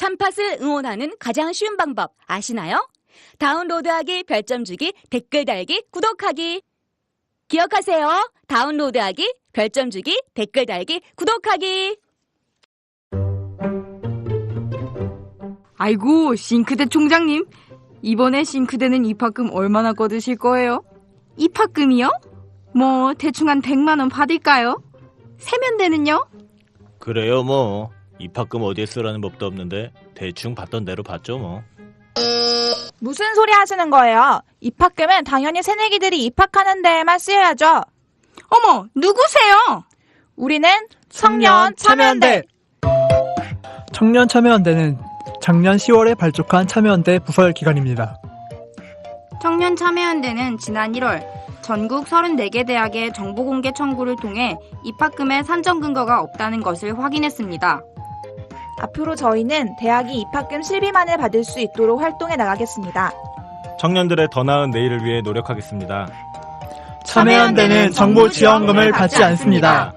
참팟을 응원하는 가장 쉬운 방법 아시나요? 다운로드하기, 별점 주기, 댓글 달기, 구독하기. 기억하세요. 다운로드하기, 별점 주기, 댓글 달기, 구독하기. 아이고, 싱크대 총장님. 이번에 싱크대는 입학금 얼마나 거두실 거예요? 입학금이요? 뭐 대충 한 100만 원 받을까요? 세면대는요? 그래요 뭐. 입학금 어디에 쓰라는 법도 없는데 대충 받던 대로 받죠 뭐. 무슨 소리 하시는 거예요? 입학금은 당연히 새내기들이 입학하는 데에만 쓰여야죠. 어머, 누구세요? 우리는 청년 참여연대. 청년 참여연대는 작년 10월에 발족한 참여연대 부설 기관입니다. 청년 참여연대는 지난 1월 전국 34개 대학의 정보공개 청구를 통해 입학금의 산정 근거가 없다는 것을 확인했습니다. 앞으로 저희는 대학이 입학금 실비만을 받을 수 있도록 활동해 나가겠습니다. 청년들의 더 나은 내일을 위해 노력하겠습니다. 참여연대는 정보 지원금을 받지 않습니다.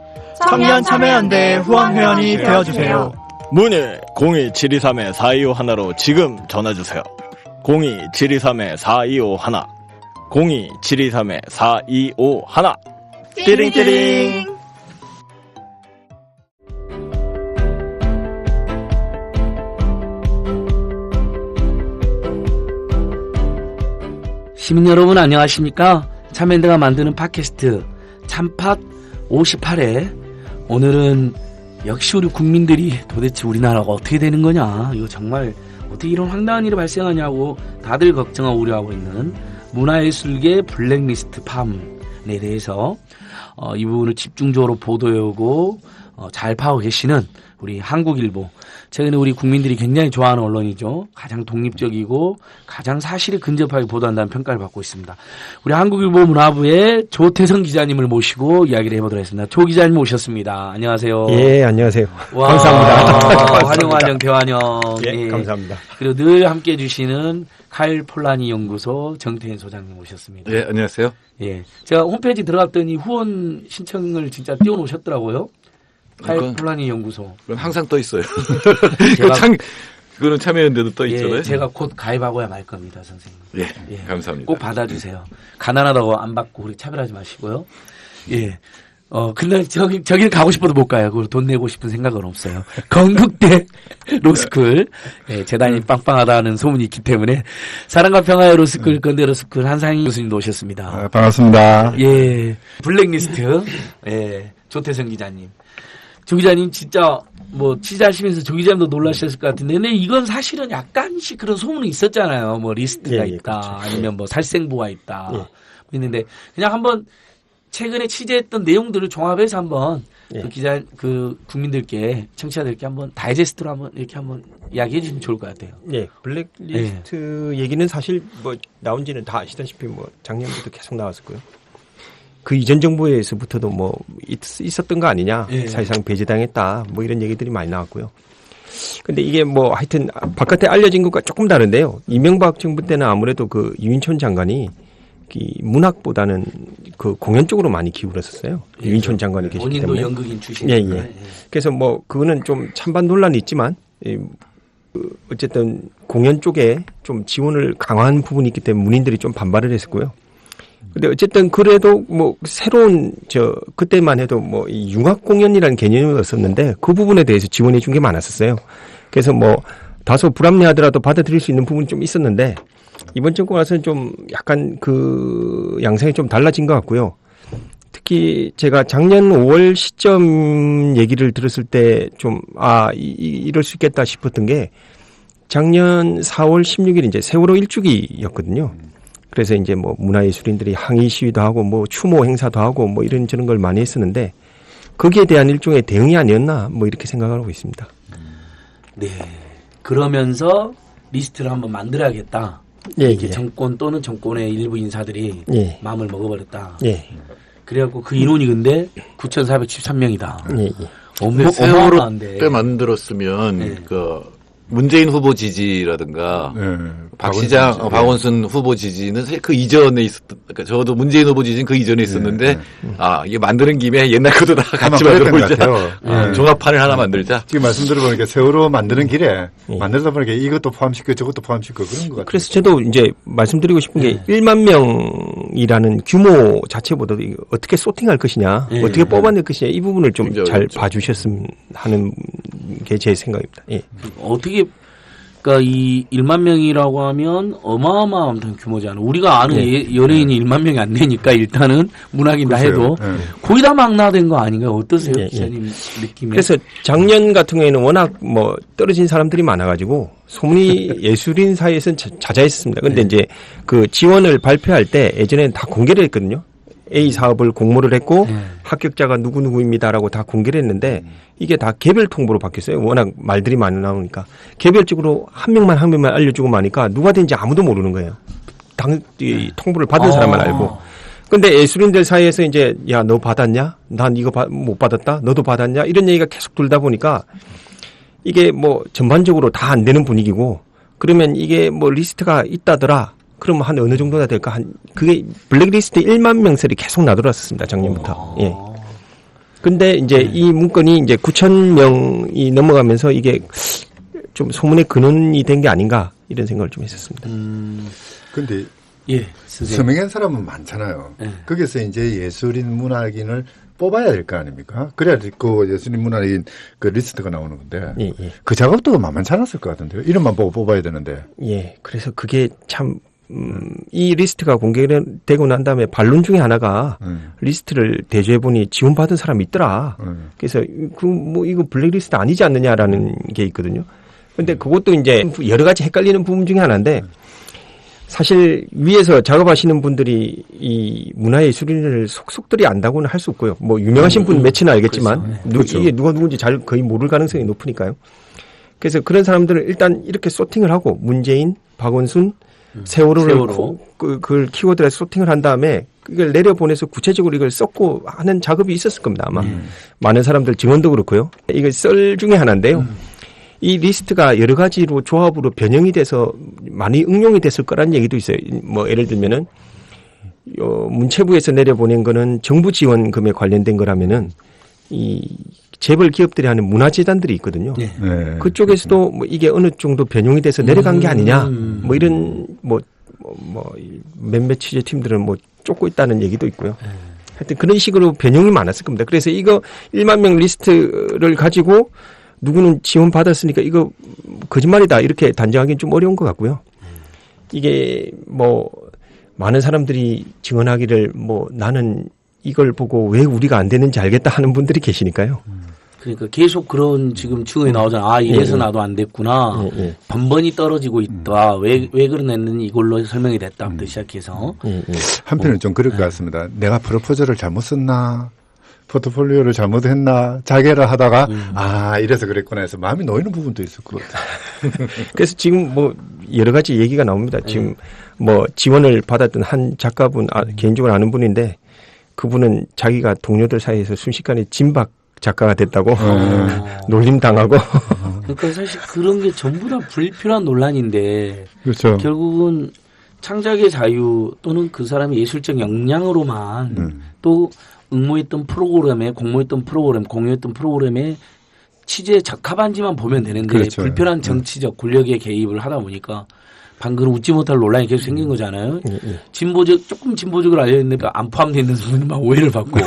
청년 참여연대 후원 회원이 되어주세요. 문의 02-723-4251로 지금 전화주세요. 02-723-4251 02-723-4251 띠링띠링. 시민 여러분 안녕하십니까? 참여연대가 만드는 팟캐스트 참팟 58회. 오늘은 역시 우리 국민들이 도대체 우리나라가 어떻게 되는 거냐, 이거 정말 어떻게 이런 황당한 일이 발생하냐고 다들 걱정하고 우려하고 있는 문화예술계 블랙리스트 파문에 대해서 이 부분을 집중적으로 보도해오고 잘 파고 계시는 우리 한국일보, 최근에 우리 국민들이 굉장히 좋아하는 언론이죠. 가장 독립적이고 가장 사실에 근접하게 보도한다는 평가를 받고 있습니다. 우리 한국일보 문화부의 조태성 기자님을 모시고 이야기를 해보도록 하겠습니다. 조 기자님 오셨습니다. 안녕하세요. 예, 안녕하세요. 와, 감사합니다. 환영 대환영. 예, 감사합니다. 그리고 늘 함께해 주시는 칼 폴라니 연구소 정태인 소장님 오셨습니다. 예, 안녕하세요. 예, 제가 홈페이지 들어갔더니 후원 신청을 진짜 띄워놓으셨더라고요. 칼 폴라니 연구소. 그건 항상 떠 있어요. 제가 그거는 참여연대도 떠 있잖아요. 예, 제가 곧 가입하고야 말 겁니다, 선생님. 예, 예, 감사합니다. 꼭 받아주세요. 가난하다고 안 받고 우리 차별하지 마시고요. 예. 근데 저기는 가고 싶어도 못 가요. 그걸 돈 내고 싶은 생각은 없어요. 건국대 로스쿨. 예, 재단이 빵빵하다는 소문이 있기 때문에 사랑과 평화의 로스쿨, 건대 로스쿨 한상희 교수님도 오셨습니다. 반갑습니다. 예. 블랙리스트. 예. 조태성 기자님. 조 기자님 진짜 뭐 취재하시면서 조 기자님도 놀라셨을 것 같은데, 근데 이건 사실은 약간씩 그런 소문이 있었잖아요. 뭐 리스트가 있다, 그렇죠. 아니면 뭐 살생부가 있다, 있는데 그냥 한번 최근에 취재했던 내용들을 종합해서 한번 그 기자, 그 국민들께, 청취자들께 한번 다이제스트로 한번 이렇게 한번 이야기해 주시면 좋을 것 같아요. 예, 블랙리스트 얘기는 사실 뭐 나온지는 다 아시다시피 뭐 작년부터 계속 나왔었고요. 그 이전 정부에서부터도 뭐 있었던 거 아니냐, 사실상 배제당했다, 뭐 이런 얘기들이 많이 나왔고요. 근데 이게 뭐 하여튼 바깥에 알려진 것과 조금 다른데요. 이명박 정부 때는 아무래도 그 유인촌 장관이 문학보다는 그 공연 쪽으로 많이 기울었었어요. 예, 유인촌 장관이 계시기 때문에. 본인도 연극인 출신이니까. 예. 그래서 뭐 그거는 좀 찬반 논란이 있지만 어쨌든 공연 쪽에 좀 지원을 강화한 부분이 있기 때문에 문인들이 좀 반발을 했었고요. 근데 어쨌든 그래도 뭐 새로운 그때만 해도 뭐 이 융합 공연이라는 개념이 없었는데 그 부분에 대해서 지원해 준 게 많았었어요. 그래서 뭐 다소 불합리하더라도 받아들일 수 있는 부분이 좀 있었는데 이번 정권 와서는 좀 약간 그 양상이 좀 달라진 것 같고요. 특히 제가 작년 5월 시점 얘기를 들었을 때 좀 이럴 수 있겠다 싶었던 게 작년 4월 16일 이제 세월호 일주기였거든요. 그래서 이제 뭐 문화예술인들이 항의 시위도 하고 뭐 추모 행사도 하고 뭐 이런저런 걸 많이 했었는데 거기에 대한 일종의 대응이 아니었나 뭐 이렇게 생각하고 있습니다. 네. 그러면서 리스트를 한번 만들어야겠다. 이렇게 정권 또는 정권의 일부 인사들이 마음을 먹어버렸다. 그래갖고 그 인원이 근데 9,413명이다. 세월호 때 만들었으면 그 문재인 후보 지지라든가 네. 박시장, 박원순 후보 지지는 사실 그 이전에 있었던, 그러니까 저도 문재인 후보 지지는 그 이전에 있었는데, 이게 만드는 김에 옛날 것도 다 같이 만들어보자. 종합판을 하나 만들자. 지금 말씀 들어보니까 세월호 만드는 길에 만들다 보니까 이것도 포함시키고 저것도 포함시키고 그런 것 같아요. 그래서 저도 이제 말씀드리고 싶은 게 1만 명이라는 규모 자체보다 어떻게 소팅할 것이냐, 어떻게 뽑아낼 것이냐 이 부분을 좀 잘 봐주셨으면 하는 게 제 생각입니다. 예. 어떻게 그러니까 이 1만 명이라고 하면 어마어마한 규모잖아. 우리가 아는 연예인이 1만 명이 안 되니까 일단은 문학인다 해도 거의 다 망라된 거 아닌가요? 어떠세요, 기자님 느낌이? 그래서 작년 같은 경우에는 워낙 뭐 떨어진 사람들이 많아가지고 소문이 예술인 사이에서는 자자했습니다. 근데 이제 그 지원을 발표할 때 예전에는 다 공개를 했거든요. A 사업을 공모를 했고 합격자가 누구누구입니다라고 다 공개를 했는데 이게 다 개별 통보로 바뀌었어요. 워낙 말들이 많이 나오니까 개별적으로 한 명만 알려주고 마니까 누가 된지 아무도 모르는 거예요. 이 통보를 받은 사람만 알고. 근데 예술인들 사이에서 이제 야, 너 받았냐? 난 이거 못 받았다. 너도 받았냐? 이런 얘기가 계속 돌다 보니까 이게 뭐 전반적으로 다 안 되는 분위기고 그러면 이게 뭐 리스트가 있다더라. 그러면 한 어느 정도나 될까? 그게 블랙리스트 1만 명설이 계속 나돌았었습니다. 작년부터. 예. 근데 이제 이 문건이 이제 9천 명이 넘어가면서 이게 좀 소문의 근원이 된 게 아닌가 이런 생각을 좀 했었습니다. 근데 예, 서명한 사람은 많잖아요. 거기서 이제 예술인 문학인을 뽑아야 될 거 아닙니까? 그래야 그 예술인 문학인 그 리스트가 나오는 건데 그 작업도 만만치 않았을 것 같은데요. 이름만 보고 뽑아야 되는데. 예, 그래서 그게 참 이 리스트가 공개되고 난 다음에 반론 중에 하나가 리스트를 대조해보니 지원받은 사람이 있더라. 그래서 이거 블랙리스트 아니지 않느냐라는 게 있거든요. 근데 그것도 이제 여러 가지 헷갈리는 부분 중에 하나인데 사실 위에서 작업하시는 분들이 이 문화예술인을 속속들이 안다고는 할 수 없고요. 뭐 유명하신 분 몇이나 알겠지만 그렇죠. 이게 누가 누군지 잘 거의 모를 가능성이 높으니까요. 그래서 그런 사람들을 일단 이렇게 소팅을 하고 문재인, 박원순, 세월호를 그걸 키워드에서 소팅을 한 다음에 이걸 내려보내서 구체적으로 이걸 썼고 하는 작업이 있었을 겁니다. 아마 많은 사람들 증언도 그렇고요. 이거 썰 중에 하나인데요. 이 리스트가 여러 가지로 조합으로 변형이 돼서 많이 응용이 됐을 거라는 얘기도 있어요. 뭐 예를 들면은 문체부에서 내려보낸 거는 정부 지원금에 관련된 거라면은 이 재벌 기업들이 하는 문화재단들이 있거든요. 네. 그쪽에서도 뭐 이게 어느 정도 변형이 돼서 내려간 게 아니냐. 뭐 이런 몇몇 취재팀들은 뭐 쫓고 있다는 얘기도 있고요. 하여튼 그런 식으로 변형이 많았을 겁니다. 그래서 이거 1만 명 리스트를 가지고 누구는 지원 받았으니까 이거 거짓말이다 이렇게 단정하기는 좀 어려운 것 같고요. 이게 뭐 많은 사람들이 증언하기를 뭐 나는 이걸 보고 왜 우리가 안 되는지 알겠다 하는 분들이 계시니까요. 그러니까 계속 그런 지금 증언이 나오잖아. 이래서 나도 안 됐구나. 번번이 떨어지고 있다. 왜 그러냈는지 이걸로 설명이 됐다부터 시작해서. 한편은 좀 그럴 것 같습니다. 내가 프로포즈를 잘못 썼나? 포트폴리오를 잘못했나? 자개를 하다가 이래서 그랬구나 해서 마음이 놓이는 부분도 있을 것 같아요. 그래서 지금 뭐 여러 가지 얘기가 나옵니다. 지금 뭐 지원을 받았던 한 작가분 개인적으로 아는 분인데 그분은 자기가 동료들 사이에서 순식간에 진박 작가가 됐다고 놀림 당하고. 그러니까 사실 그런 게 전부 다 불필요한 논란인데 그렇죠. 결국은 창작의 자유 또는 그 사람의 예술적 역량으로만 또 응모했던 프로그램에 공모했던 프로그램 공유했던 프로그램에 취재에 적합한지만 보면 되는데 그렇죠. 불필요한 정치적 권력의 개입을 하다 보니까 방금 웃지 못할 논란이 계속 생긴 거잖아요. 조금 진보적으로 알려있는데 안 포함되어 있는 분은 막 오해를 받고.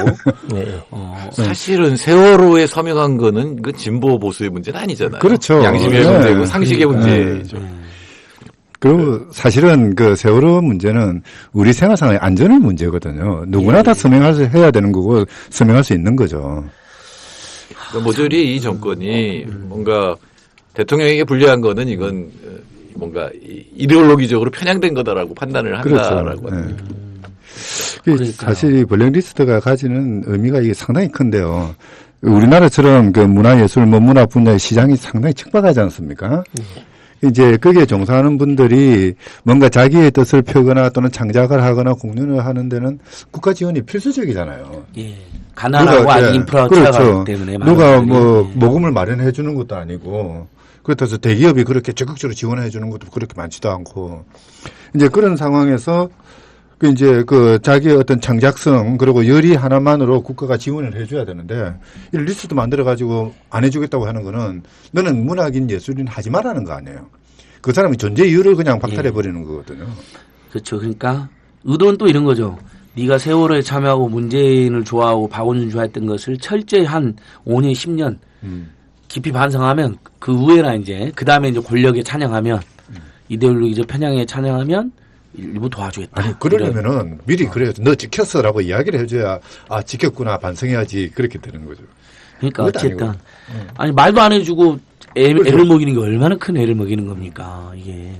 사실은 세월호에 서명한 거는 그 진보 보수의 문제는 아니잖아요. 그렇죠. 양심의 문제고 상식의 문제죠. 그리고 사실은 그 세월호 문제는 우리 생활상의 안전의 문제거든요. 누구나 다 서명해야 되는 거고 서명할 수 있는 거죠. 모조리 이 정권이 뭔가 대통령에게 불리한 거는 이건 뭔가 이데올로기적으로 편향된 거다라고 판단을 한다라고 그렇죠. 사실 이 블랙리스트가 가지는 의미가 이게 상당히 큰데요. 우리나라처럼 그 문화예술, 문화 분야의 시장이 상당히 척박하지 않습니까? 이제 거기에 종사하는 분들이 뭔가 자기의 뜻을 펴거나 또는 창작을 하거나 공연을 하는 데는 국가 지원이 필수적이잖아요. 가난하고 인프라가 그렇죠. 취약하기 때문에 누가 뭐 모금을 마련해 주는 것도 아니고 그렇다고 대기업이 그렇게 적극적으로 지원해 주는 것도 그렇게 많지도 않고 이제 그런 상황에서 그 이제 그 자기의 어떤 창작성 그리고 열의 하나만으로 국가가 지원을 해줘야 되는데 이 리스트도 만들어 가지고 안 해주겠다고 하는 거는 너는 문학인 예술인 하지 말라는 거 아니에요. 그 사람의 존재 이유를 그냥 박탈해 버리는 거거든요. 그렇죠. 그러니까 의도는 또 이런 거죠. 네가 세월호에 참여하고 문재인을 좋아하고 박원순 좋아했던 것을 철저히 한 5년, 10년 깊이 반성하면 그 후에나 이제 그 다음에 이제 권력에 찬양하면 이데올로기적 편향에 찬양하면 일부 도와주겠다. 아니 그러려면은 미리 그래야죠. 너 지켰어라고 이야기를 해줘야 아 지켰구나 반성해야지 그렇게 되는 거죠. 그러니까 어쨌든 아니 말도 안 해주고 애를 먹이는 게 얼마나 큰 애를 먹이는 겁니까 이게.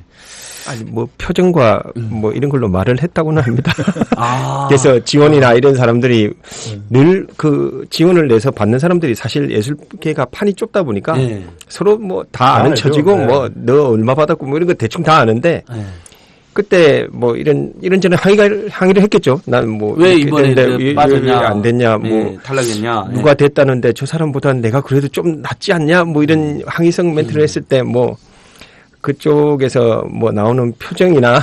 아니 뭐 표정과 뭐 이런 걸로 말을 했다고는 합니다. 아. 그래서 지원이나 이런 사람들이 늘 그 지원을 내서 받는 사람들이 사실 예술계가 판이 좁다 보니까 네. 서로 뭐 다 아는 처지고 뭐 너 얼마 받았고 뭐 이런 거 대충 다 아는데 그때 뭐 이런저런 항의를 했겠죠. 난 뭐 왜 이번에 빠졌냐 안 됐냐 뭐 네, 탈락했냐 누가 됐다는데 저 사람보다는 내가 그래도 좀 낫지 않냐 뭐 이런 항의성 멘트를 했을 때 뭐 그쪽에서 뭐 나오는 표정이나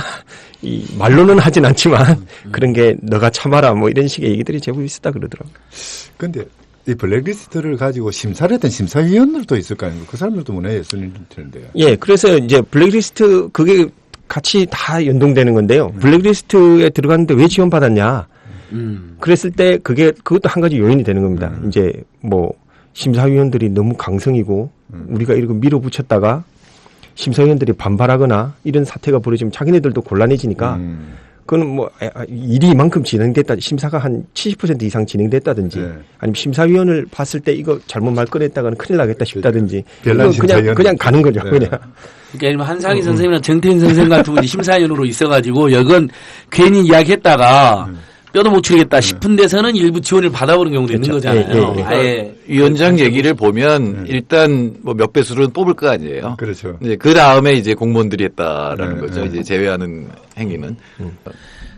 이 말로는 하진 않지만 그런 게 너가 참아라 뭐 이런 식의 얘기들이 제법 있었다 그러더라고요. 근데 이 블랙리스트를 가지고 심사를 했던 심사위원들도 있을 거 아닙니까? 그 사람들도 문화예술인일 텐데요. 예, 그래서 이제 블랙리스트 그게 같이 다 연동되는 건데요. 블랙리스트에 들어갔는데 왜 지원받았냐? 그랬을 때 그것도 한 가지 요인이 되는 겁니다. 이제 뭐 심사위원들이 너무 강성이고 우리가 이렇게 밀어붙였다가 심사위원들이 반발하거나 이런 사태가 벌어지면 자기네들도 곤란해지니까 그거는 뭐 일이 이만큼 진행됐다 심사가 한 70% 이상 진행됐다든지 아니면 심사위원을 봤을 때 이거 잘못 말 꺼냈다가는 큰일 나겠다 싶다든지 그냥 가는 거죠. 그냥. 그러니까 한상희 선생님이나 정태인 선생 같은 분이 심사위원으로 있어가지고 여건 괜히 이야기했다가 뼈도 못 추리겠다 싶은 데서는 일부 지원을 받아보는 경우도 있는 거잖아요. 아예 위원장 얘기를 보면 일단 뭐 몇 배수는 뽑을 거 아니에요. 그렇죠. 이제 그 다음에 이제 공무원들이 했다라는 거죠. 이제 제외하는 행위는.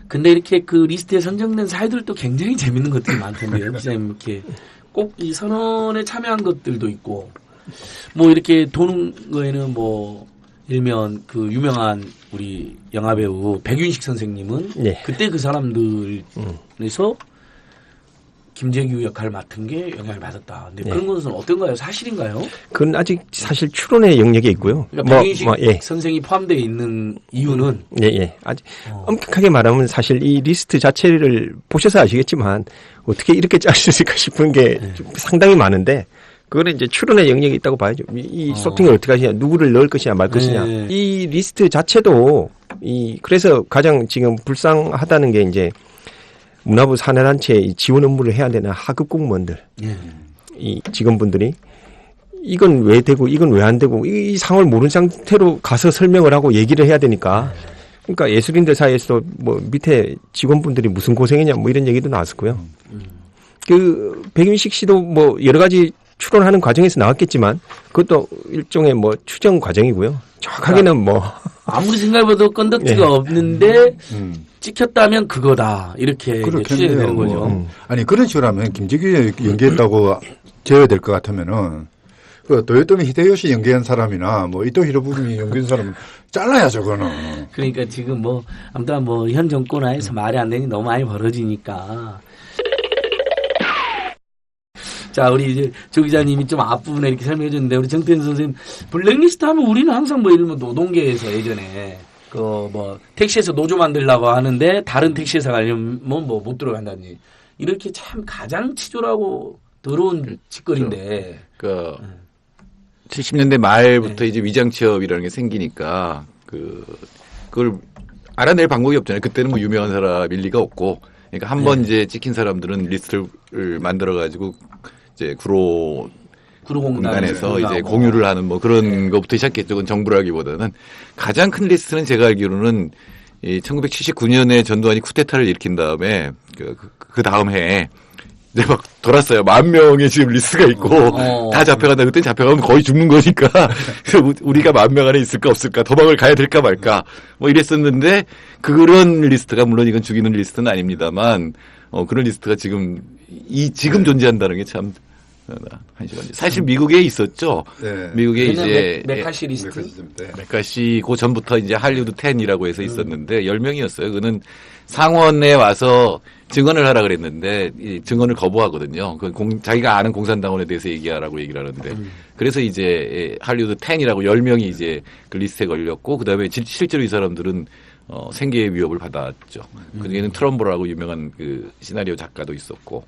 근데 이렇게 그 리스트에 선정된 사회들도 굉장히 재밌는 것들이 많던데요. 기자님 이렇게 꼭 이 선언에 참여한 것들도 있고 뭐 이렇게 도는 거에는 뭐 일면 그 유명한 우리 영화배우 백윤식 선생님은 그때 그 사람들에서 김재규 역할을 맡은 게 영향을 받았다. 근데 그런 것은 어떤가요? 사실인가요? 그건 아직 사실 추론의 영역에 있고요. 그러니까 백윤식 선생이 포함되어 있는 이유는 아직 엄격하게 말하면 사실 이 리스트 자체를 보셔서 아시겠지만 어떻게 이렇게 짤 수 있을까 싶은 게 상당히 많은데 그거는 이제 추론의 영역이 있다고 봐야죠. 이 소팅을 어떻게 하시냐, 누구를 넣을 것이냐 말 것이냐. 이 리스트 자체도 그래서 가장 지금 불쌍하다는 게 이제 문화부 사내단체 지원 업무를 해야 되는 하급 공무원들, 이 직원분들이 이건 왜 되고 이건 왜 안 되고 이 상황을 모르는 상태로 가서 설명을 하고 얘기를 해야 되니까. 그러니까 예술인들 사이에서도 뭐 밑에 직원분들이 무슨 고생이냐 뭐 이런 얘기도 나왔었고요. 그 백윤식 씨도 뭐 여러 가지 추론하는 과정에서 나왔겠지만 그것도 일종의 뭐 추정 과정이고요. 정확하게는 뭐 아무리 생각해봐도 건덕지가 없는데 찍혔다면 그거다 이렇게 추정이 되는 거죠. 아니 그런 식으로 하면 김재규 연기했다고 제외될 것 같으면은 그 도요토미 히데요시 연기한 사람이나 뭐 이토 히로부미 연기한 사람 잘라야죠 그거는. 그러니까 지금 뭐 아무튼 뭐 현 정권 하에서 말이 안 되니 너무 많이 벌어지니까. 자, 우리 이제 조 기자님이 좀 앞부분에 이렇게 설명해 줬는데, 우리 정태인 선생님, 블랙리스트 하면 우리는 항상 뭐, 예를 들면 노동계에서 예전에, 택시에서 노조 만들려고 하는데, 다른 택시회사 가려면 뭐 못 들어간다니. 이렇게 참 가장 치졸하고 더러운 짓거리인데. 70년대 말부터 이제 위장 취업이라는 게 생기니까, 그걸 알아낼 방법이 없잖아요. 그때는 뭐 유명한 사람일 리가 없고, 그러니까 한 번 이제 찍힌 사람들은 리스트를 만들어가지고, 이제 구로공단에서 이제 공유를 하는 뭐 그런 것부터 시작했죠. 그건 정부라기보다는 가장 큰 리스트는 제가 알기로는 이 1979년에 전두환이 쿠데타를 일으킨 다음에 그 다음 해에 이제 막 돌았어요. 10,000명의 지금 리스트가 있고 다 잡혀간다. 그때 잡혀가면 거의 죽는 거니까 그래서 우리가 10,000명 안에 있을까 없을까 도망을 가야 될까 말까 뭐 이랬었는데 그런 리스트가 물론 이건 죽이는 리스트는 아닙니다만 그런 리스트가 지금 존재한다는 게 참 한 시간. 사실 미국에 있었죠. 네. 미국에 이제 메카시 리스트. 메카시 그 전부터 이제 할리우드 10이라고 해서 있었는데 10명이었어요. 그는 상원에 와서 증언을 하라 그랬는데 이 증언을 거부하거든요. 자기가 아는 공산당원에 대해서 얘기하라고 얘기를 하는데 그래서 이제 할리우드 10이라고 10명이 이제 그 리스트에 걸렸고 그다음에 실제로 이 사람들은 생계의 위협을 받았죠. 그중에는 트럼보라고 유명한 그 시나리오 작가도 있었고.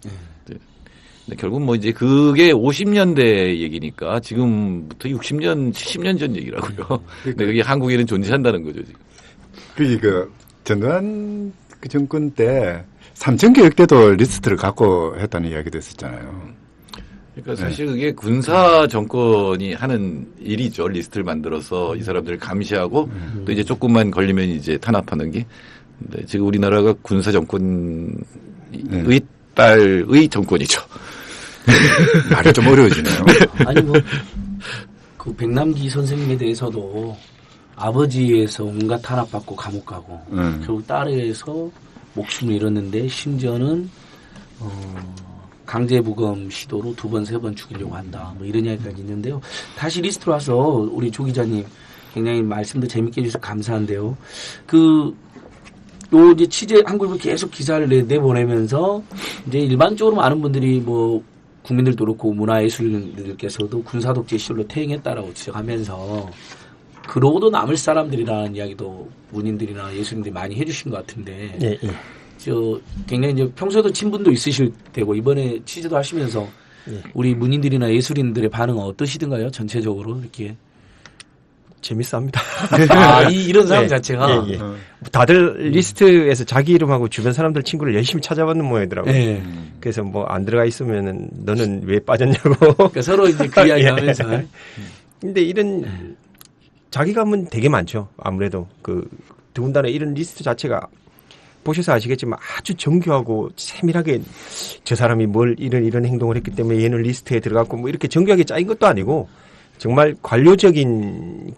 근데 결국 뭐 이제 그게 50년대 얘기니까 지금부터 60년, 70년 전 얘기라고요. 근데 그게 한국에는 존재한다는 거죠, 지금. 그 전두환 그 정권 때 삼천개혁 때도 리스트를 갖고 했다는 이야기도 있었잖아요. 그러니까 사실 그게 군사 정권이 하는 일이죠. 리스트를 만들어서 이 사람들을 감시하고 또 이제 조금만 걸리면 이제 탄압하는 게. 근데 지금 우리나라가 군사 정권의 딸의 정권이죠. 말이 좀 어려워지네요. 아니 그 백남기 선생님에 대해서도 아버지에서 온갖 탄압받고 감옥 가고 결국 딸에서 목숨을 잃었는데 심지어는 강제부검 시도로 2번, 3번 죽이려고 한다. 뭐 이런 이야기까지 있는데요. 다시 리스트로 와서 우리 조 기자님 굉장히 말씀도 재밌게 해주셔서 감사한데요. 요 이제 취재 한국일보 계속 기사를 내보내면서 이제 일반적으로 많은 분들이 뭐 국민들도 그렇고 문화예술인들께서도 군사독재 시절로 퇴행했다라고 지적하면서 그러고도 남을 사람들이라는 이야기도 문인들이나 예술인들이 많이 해주신 것 같은데. 예. 굉장히 이제 평소에도 친분도 있으실 테고 이번에 취재도 하시면서 우리 문인들이나 예술인들의 반응은 어떠시던가요? 전체적으로 이렇게. 재밌어합니다. 이런 상황 자체가. 예. 다들 리스트에서 자기 이름하고 주변 사람들 친구를 열심히 찾아봤는 모양이더라고요. 예. 그래서 뭐 안 들어가 있으면은 너는 왜 빠졌냐고. 그러니까 서로 이제 그 이야기 하면서. 근데 이런 자기 감은 되게 많죠. 아무래도 더군다나 이런 리스트 자체가 보셔서 아시겠지만 아주 정교하고 세밀하게 저 사람이 뭘 이런 행동을 했기 때문에 얘는 리스트에 들어갔고 뭐 이렇게 정교하게 짜인 것도 아니고 정말 관료적인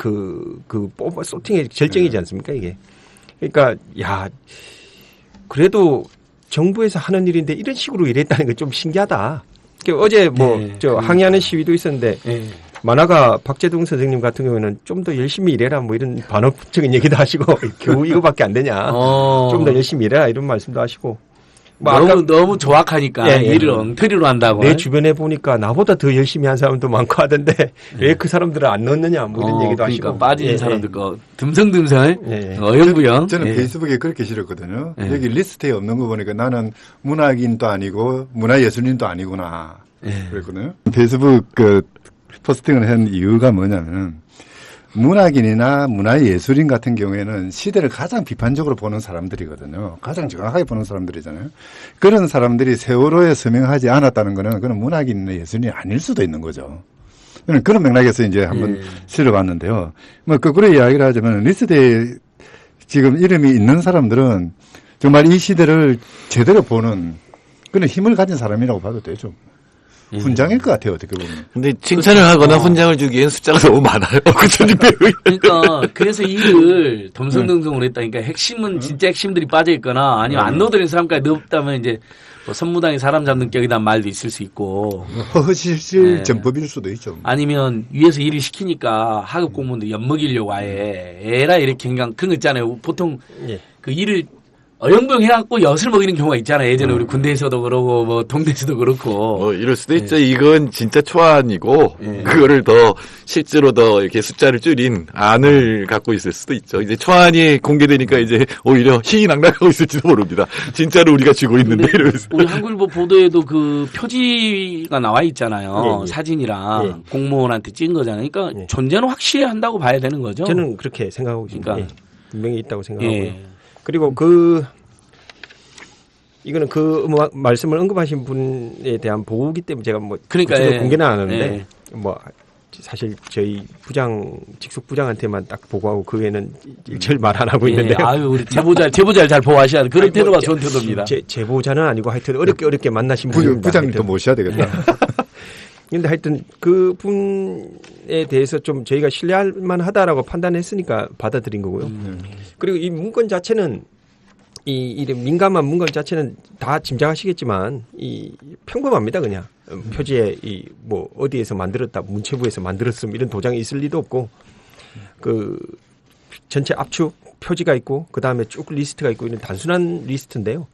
소팅의 절정이지 않습니까, 이게. 그러니까, 그래도 정부에서 하는 일인데 이런 식으로 일했다는 게 좀 신기하다. 어제 항의하는 시위도 있었는데, 만화가 박재동 선생님 같은 경우에는 좀 더 열심히 일해라 뭐 이런 반어적인 얘기도 하시고, 겨우 이거밖에 안 되냐. 좀 더 열심히 일해라 이런 말씀도 하시고. 너무 정확하니까 일을 엉터리로 한다고. 내 주변에 보니까 나보다 더 열심히 한 사람도 많고 하던데 왜 그 사람들을 안 넣었느냐 뭐 이런 얘기도 하시고. 그러니까 빠진 사람들 거 듬성듬성 어영부영. 저는 페이스북에 그렇게 실었거든요. 여기 리스트에 없는 거 보니까 나는 문학인도 아니고 문화예술인도 아니구나 그랬거든요. 페이스북 포스팅을 한 이유가 뭐냐면 문학인이나 문화예술인 같은 경우에는 시대를 가장 비판적으로 보는 사람들이거든요. 가장 정확하게 보는 사람들이잖아요. 그런 사람들이 세월호에 서명하지 않았다는 거는 그는 문학인이나 예술인이 아닐 수도 있는 거죠. 그런 맥락에서 이제 한번 실어봤는데요. 뭐 거꾸로 이야기를 하자면 리스트에 지금 이름이 있는 사람들은 정말 이 시대를 제대로 보는 그런 힘을 가진 사람이라고 봐도 되죠. 훈장일 것 같아요, 어떻게 보면. 근데 칭찬을 하거나 훈장을 주기엔 숫자가 너무 많아요. 그러니까 그래서 일을 덤성덤성으로 했다니까 핵심은 진짜 핵심들이 빠져 있거나 아니면 안 넣어드린 사람까지 넣었다면 이제 뭐 선무당이 사람 잡는 격이란 말도 있을 수 있고 허허실실 전법일 수도 있죠. 아니면 위에서 일을 시키니까 하급 공무원들 엿먹이려고 아예 에라 이렇게 그냥 그런 거 있잖아요. 보통 그 일을 어영부영 해갖고 엿을 먹이는 경우가 있잖아요. 예전에 우리 군대에서도 그러고 뭐 동대에서도 그렇고. 이럴 수도 있죠. 이건 진짜 초안이고 그거를 더 실제로 더 이렇게 숫자를 줄인 안을 갖고 있을 수도 있죠. 이제 초안이 공개되니까 이제 오히려 희희낙낙하고 있을지도 모릅니다. 진짜로 우리가 쥐고 있는데 이러면서. 우리 한국일보 보도에도 그 표지가 나와 있잖아요. 사진이랑 공무원한테 찍은 거잖아요. 그러니까 존재는 확실히 한다고 봐야 되는 거죠. 저는 그렇게 생각하고 있습니다. 그러니까 분명히 있다고 생각하고요. 그리고 이거는 말씀을 언급하신 분에 대한 보고기 때문에 제가 뭐 공개는 안 하는데 뭐 사실 저희 직속 부장한테만 딱 보고하고 그 외에는 일절 말 안 하고 있는데. 우리 제보자를 잘 보호하셔야 돼. 그런 태도가 좋은 태도입니다. 제보자는 아니고 하여튼 어렵게 만나신 분입니다. 부장님도 모셔야 되겠다. 근데 하여튼 그 분에 대해서 좀 저희가 신뢰할 만하다라고 판단했으니까 받아들인 거고요. 그리고 이 문건 자체는 이 민감한 문건 자체는 다 짐작하시겠지만 평범합니다, 그냥. 표지에 이 뭐 어디에서 만들었다, 문체부에서 만들었음 이런 도장이 있을 리도 없고 그 전체 압축 표지가 있고 그 다음에 쭉 리스트가 있고 이런 단순한 리스트인데요.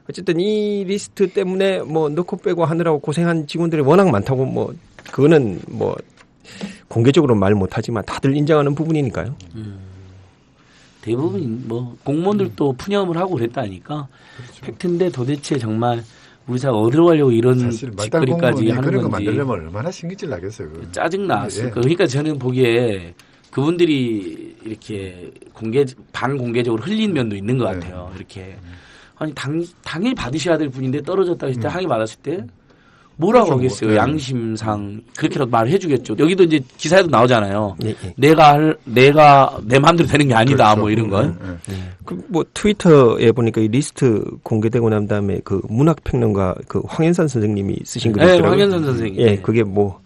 어쨌든 이 리스트 때문에 뭐 넣고 빼고 하느라고 고생한 직원들이 워낙 많다고 뭐 그거는 뭐 공개적으로 말 못하지만 다들 인정하는 부분이니까요. 대부분 뭐 공무원들도 푸념을 하고 그랬다니까 팩트인데 도대체 정말 우리 사회가 어디로 가려고 이런 사실 말단 짓거리까지 공무원이 하는 그런 거 건지 만들려면 얼마나 신경질 나겠어요. 짜증 났을 예. 거예요. 그러니까 저는 보기에 그분들이 이렇게 반공개적으로 흘린 면도 있는 것 같아요. 이렇게 아니 당연히 받으셔야 될 분인데 떨어졌다 했을 때 항의 받았을 때 뭐라고 그렇죠. 하겠어요. 네. 양심상 그렇게라도 말을 해주겠죠. 여기도 이제 기사에도 나오잖아요. 예. 내가 내 마음대로 되는 게 아니다. 그렇죠. 뭐 이런 건. 그 뭐 트위터에 보니까 이 리스트 공개되고 난 다음에 그 문학평론가 그 황현산 선생님이 쓰신 글이 네, 있더라고요. 황현산 선생님. 예, 그게 뭐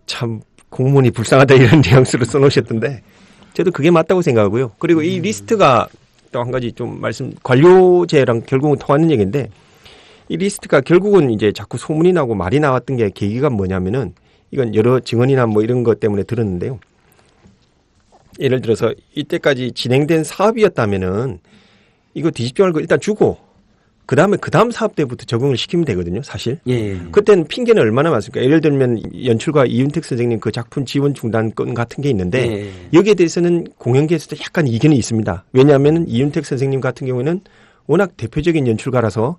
참 공무원이 불쌍하다 이런 뉘앙스로 써놓으셨던데 저도 그게 맞다고 생각하고요. 그리고 이 리스트가 또 한 가지 좀 관료제랑 결국은 통하는 얘기인데 이 리스트가 결국은 이제 자꾸 소문이 나고 말이 나왔던 게 계기가 뭐냐면은 이건 여러 증언이나 뭐 이런 것 때문에 들었는데요. 예를 들어서 이때까지 진행된 사업이었다면은 이거 뒤집지 말고 일단 주고 그 다음 사업 때부터 적응을 시키면 되거든요, 사실. 예. 그때는 핑계는 얼마나 많습니까? 예를 들면 연출가 이윤택 선생님 그 작품 지원 중단 건 같은 게 있는데 예. 여기에 대해서는 공연계에서도 약간 이견이 있습니다. 왜냐하면 이윤택 선생님 같은 경우에는 워낙 대표적인 연출가라서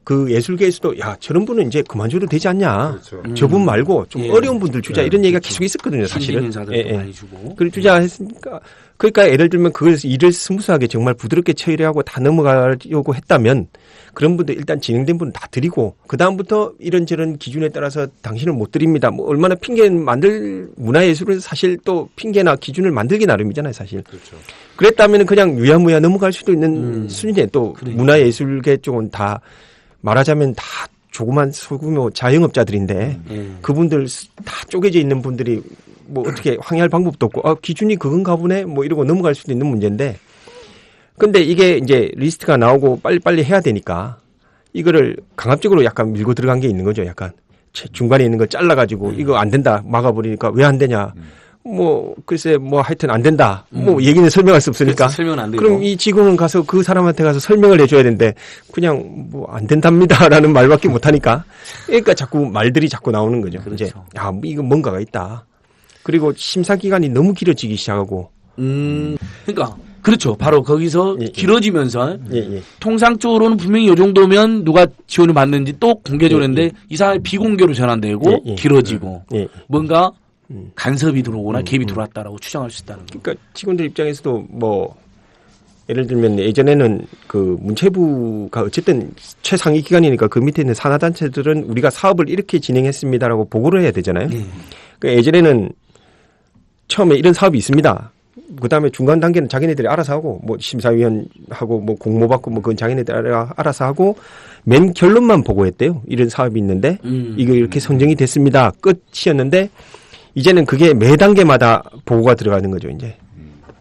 그 예술계에서도 야 저런 분은 이제 그만 줘도 되지 않냐. 그렇죠. 저분 말고 좀 예. 어려운 분들 주자 이런 얘기가 그렇죠. 계속 있었거든요, 사실은. 신진인사들도 많이 주고. 그걸 주자 했으니까 그러니까 예를 들면 그걸 일을 스무스하게 정말 부드럽게 처리하고 다 넘어가려고 했다면 그런 분들 일단 진행된 분은 다 드리고 그 다음부터 이런저런 기준에 따라서 당신을 못 드립니다. 뭐 얼마나 핑계 만들 문화예술은 사실 또 핑계나 기준을 만들기 나름이잖아요, 사실. 그렇죠. 그랬다면 그냥 유야무야 넘어갈 수도 있는 수준에 또 그러니까. 문화예술계 쪽은 다 말하자면 다 조그만 소규모 자영업자들인데 그분들 다 쪼개져 있는 분들이 뭐 어떻게 항의할 방법도 없고 기준이 그건가 보네 뭐 이러고 넘어갈 수도 있는 문제인데 근데 이게 이제 리스트가 나오고 빨리빨리 해야 되니까 이거를 강압적으로 약간 밀고 들어간 게 있는 거죠. 약간 중간에 있는 걸 잘라가지고 이거 안 된다 막아버리니까 왜 안 되냐 뭐 글쎄 뭐 하여튼 안 된다 뭐 얘기는 설명할 수 없으니까 그래서 설명은 안 되고. 그럼 이 직원은 가서 그 사람한테 가서 설명을 해줘야 되는데 그냥 뭐 안 된답니다라는 말밖에 못하니까 그러니까 자꾸 말들이 자꾸 나오는 거죠. 그렇죠. 이제 이거 뭔가가 있다. 그리고 심사 기간이 너무 길어지기 시작하고 그러니까 그렇죠. 바로 거기서 예. 길어지면서 예. 통상적으로는 분명히 이 정도면 누가 지원을 받는지 또 공개적으로 했는데 이상하게 비공개로 전환되고 예. 길어지고 예. 뭔가 간섭이 들어오거나 갭이 들어왔다라고 추정할 수 있다는 거. 그러니까 직원들 입장에서도 뭐 예를 들면 예전에는 그 문체부가 어쨌든 최상위 기관이니까 그 밑에 있는 산하단체들은 우리가 사업을 이렇게 진행했습니다라고 보고를 해야 되잖아요. 그러니까 예전에는 처음에 이런 사업이 있습니다. 그다음에 중간 단계는 자기네들이 알아서 하고 뭐 심사위원하고 뭐 공모 받고 뭐 그건 자기네들이 알아서 하고 맨 결론만 보고했대요. 이런 사업이 있는데 이거 이렇게 선정이 됐습니다. 끝이었는데 이제는 그게 매 단계마다 보고가 들어가는 거죠. 이제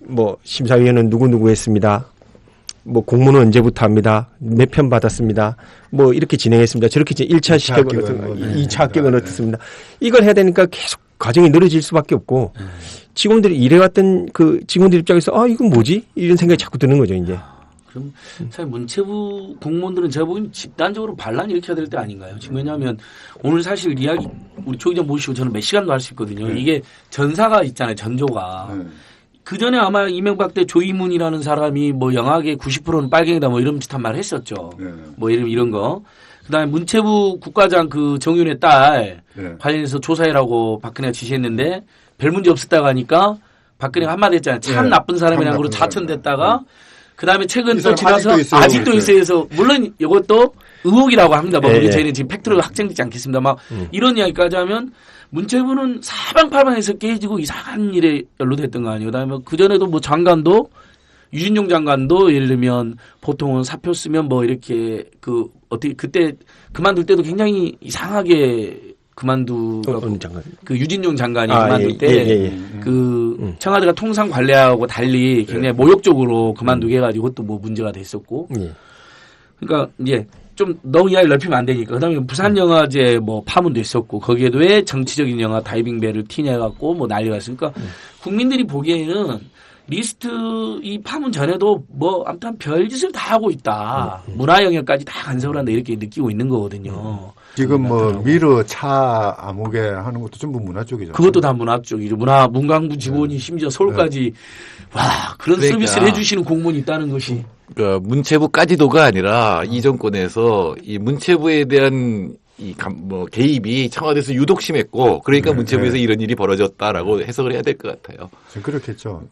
뭐 심사위원은 누구 했습니다. 뭐 공모는 언제부터 합니다. 몇 편 받았습니다. 뭐 이렇게 진행했습니다. 저렇게 이제 1차 합격은 어떻습니까? 2차 합격은 어떻습니다. 이걸 해야 되니까 계속 과정이 늘어질 수밖에 없고 직원들이 일해왔던 그 직원들 입장에서 이건 뭐지? 이런 생각이 자꾸 드는 거죠, 이제. 그럼 사실 문체부 공무원들은 제가 보기엔 집단적으로 반란 일으켜야 될 때 아닌가요? 지금 왜냐하면 오늘 사실 이야기 우리 조 기자 모시고 저는 몇 시간도 할 수 있거든요. 이게 전사가 있잖아요, 전조가. 그 전에 아마 이명박 때 조이문이라는 사람이 뭐 영화계 90%는 빨갱이다 뭐 이런 비슷한 말을 했었죠. 뭐 이런 거. 그다음에 문체부 국과장 그 정윤의 딸 관련해서 조사해라고 박근혜가 지시했는데 별 문제 없었다고 하니까 박근혜가 한마디 했잖아요. 참 나쁜 사람이라는 걸로 자천됐다가 그다음에 최근 또 지나서 아직도 있어요. 해서 물론 이것도 의혹이라고 합니다. 뭐 우리 저희는 지금 팩트로 확정되지 않겠습니다. 막 이런 이야기까지 하면 문체부는 사방팔방에서 깨지고 이상한 일에 연루됐던 거 아니에요. 그다음에 그전에도 뭐 장관도 유진용 장관도 예를 들면 보통은 사표 쓰면 뭐 이렇게 어떻게 그때 그만둘 때도 굉장히 이상하게 그만두고 그 유진용 장관이 그만둘 때 그 청와대가 통상 관례하고 달리 굉장히 모욕적으로 그만두게 해가지고 또 뭐 문제가 됐었고 그러니까 이제 좀 너무 이야기를 넓히면 안 되니까. 그다음에 부산영화제 뭐 파문도 있었고 거기에도 왜 정치적인 영화 다이빙벨을 티내갖고 뭐 난리가 있으니까 국민들이 보기에는 리스트 이 파문 전에도 뭐 아무튼 별짓을 다 하고 있다. 문화 영역까지 다 간섭을 한다 이렇게 느끼고 있는 거거든요. 지금 뭐 미르 차 아무개 하는 것도 전부 문화 쪽이죠. 그것도 다 문화 쪽이죠. 문광부 직원이 심지어 서울까지 와 그런 그러니까. 서비스를 해주시는 공무원이 있다는 것이. 그러니까 문체부까지도가 아니라 이 정권에서 이 문체부에 대한 뭐 개입이 청와대에서 유독 심했고 그러니까 문체부에서 이런 일이 벌어졌다라고 해석을 해야 될 것 같아요. 그렇겠죠.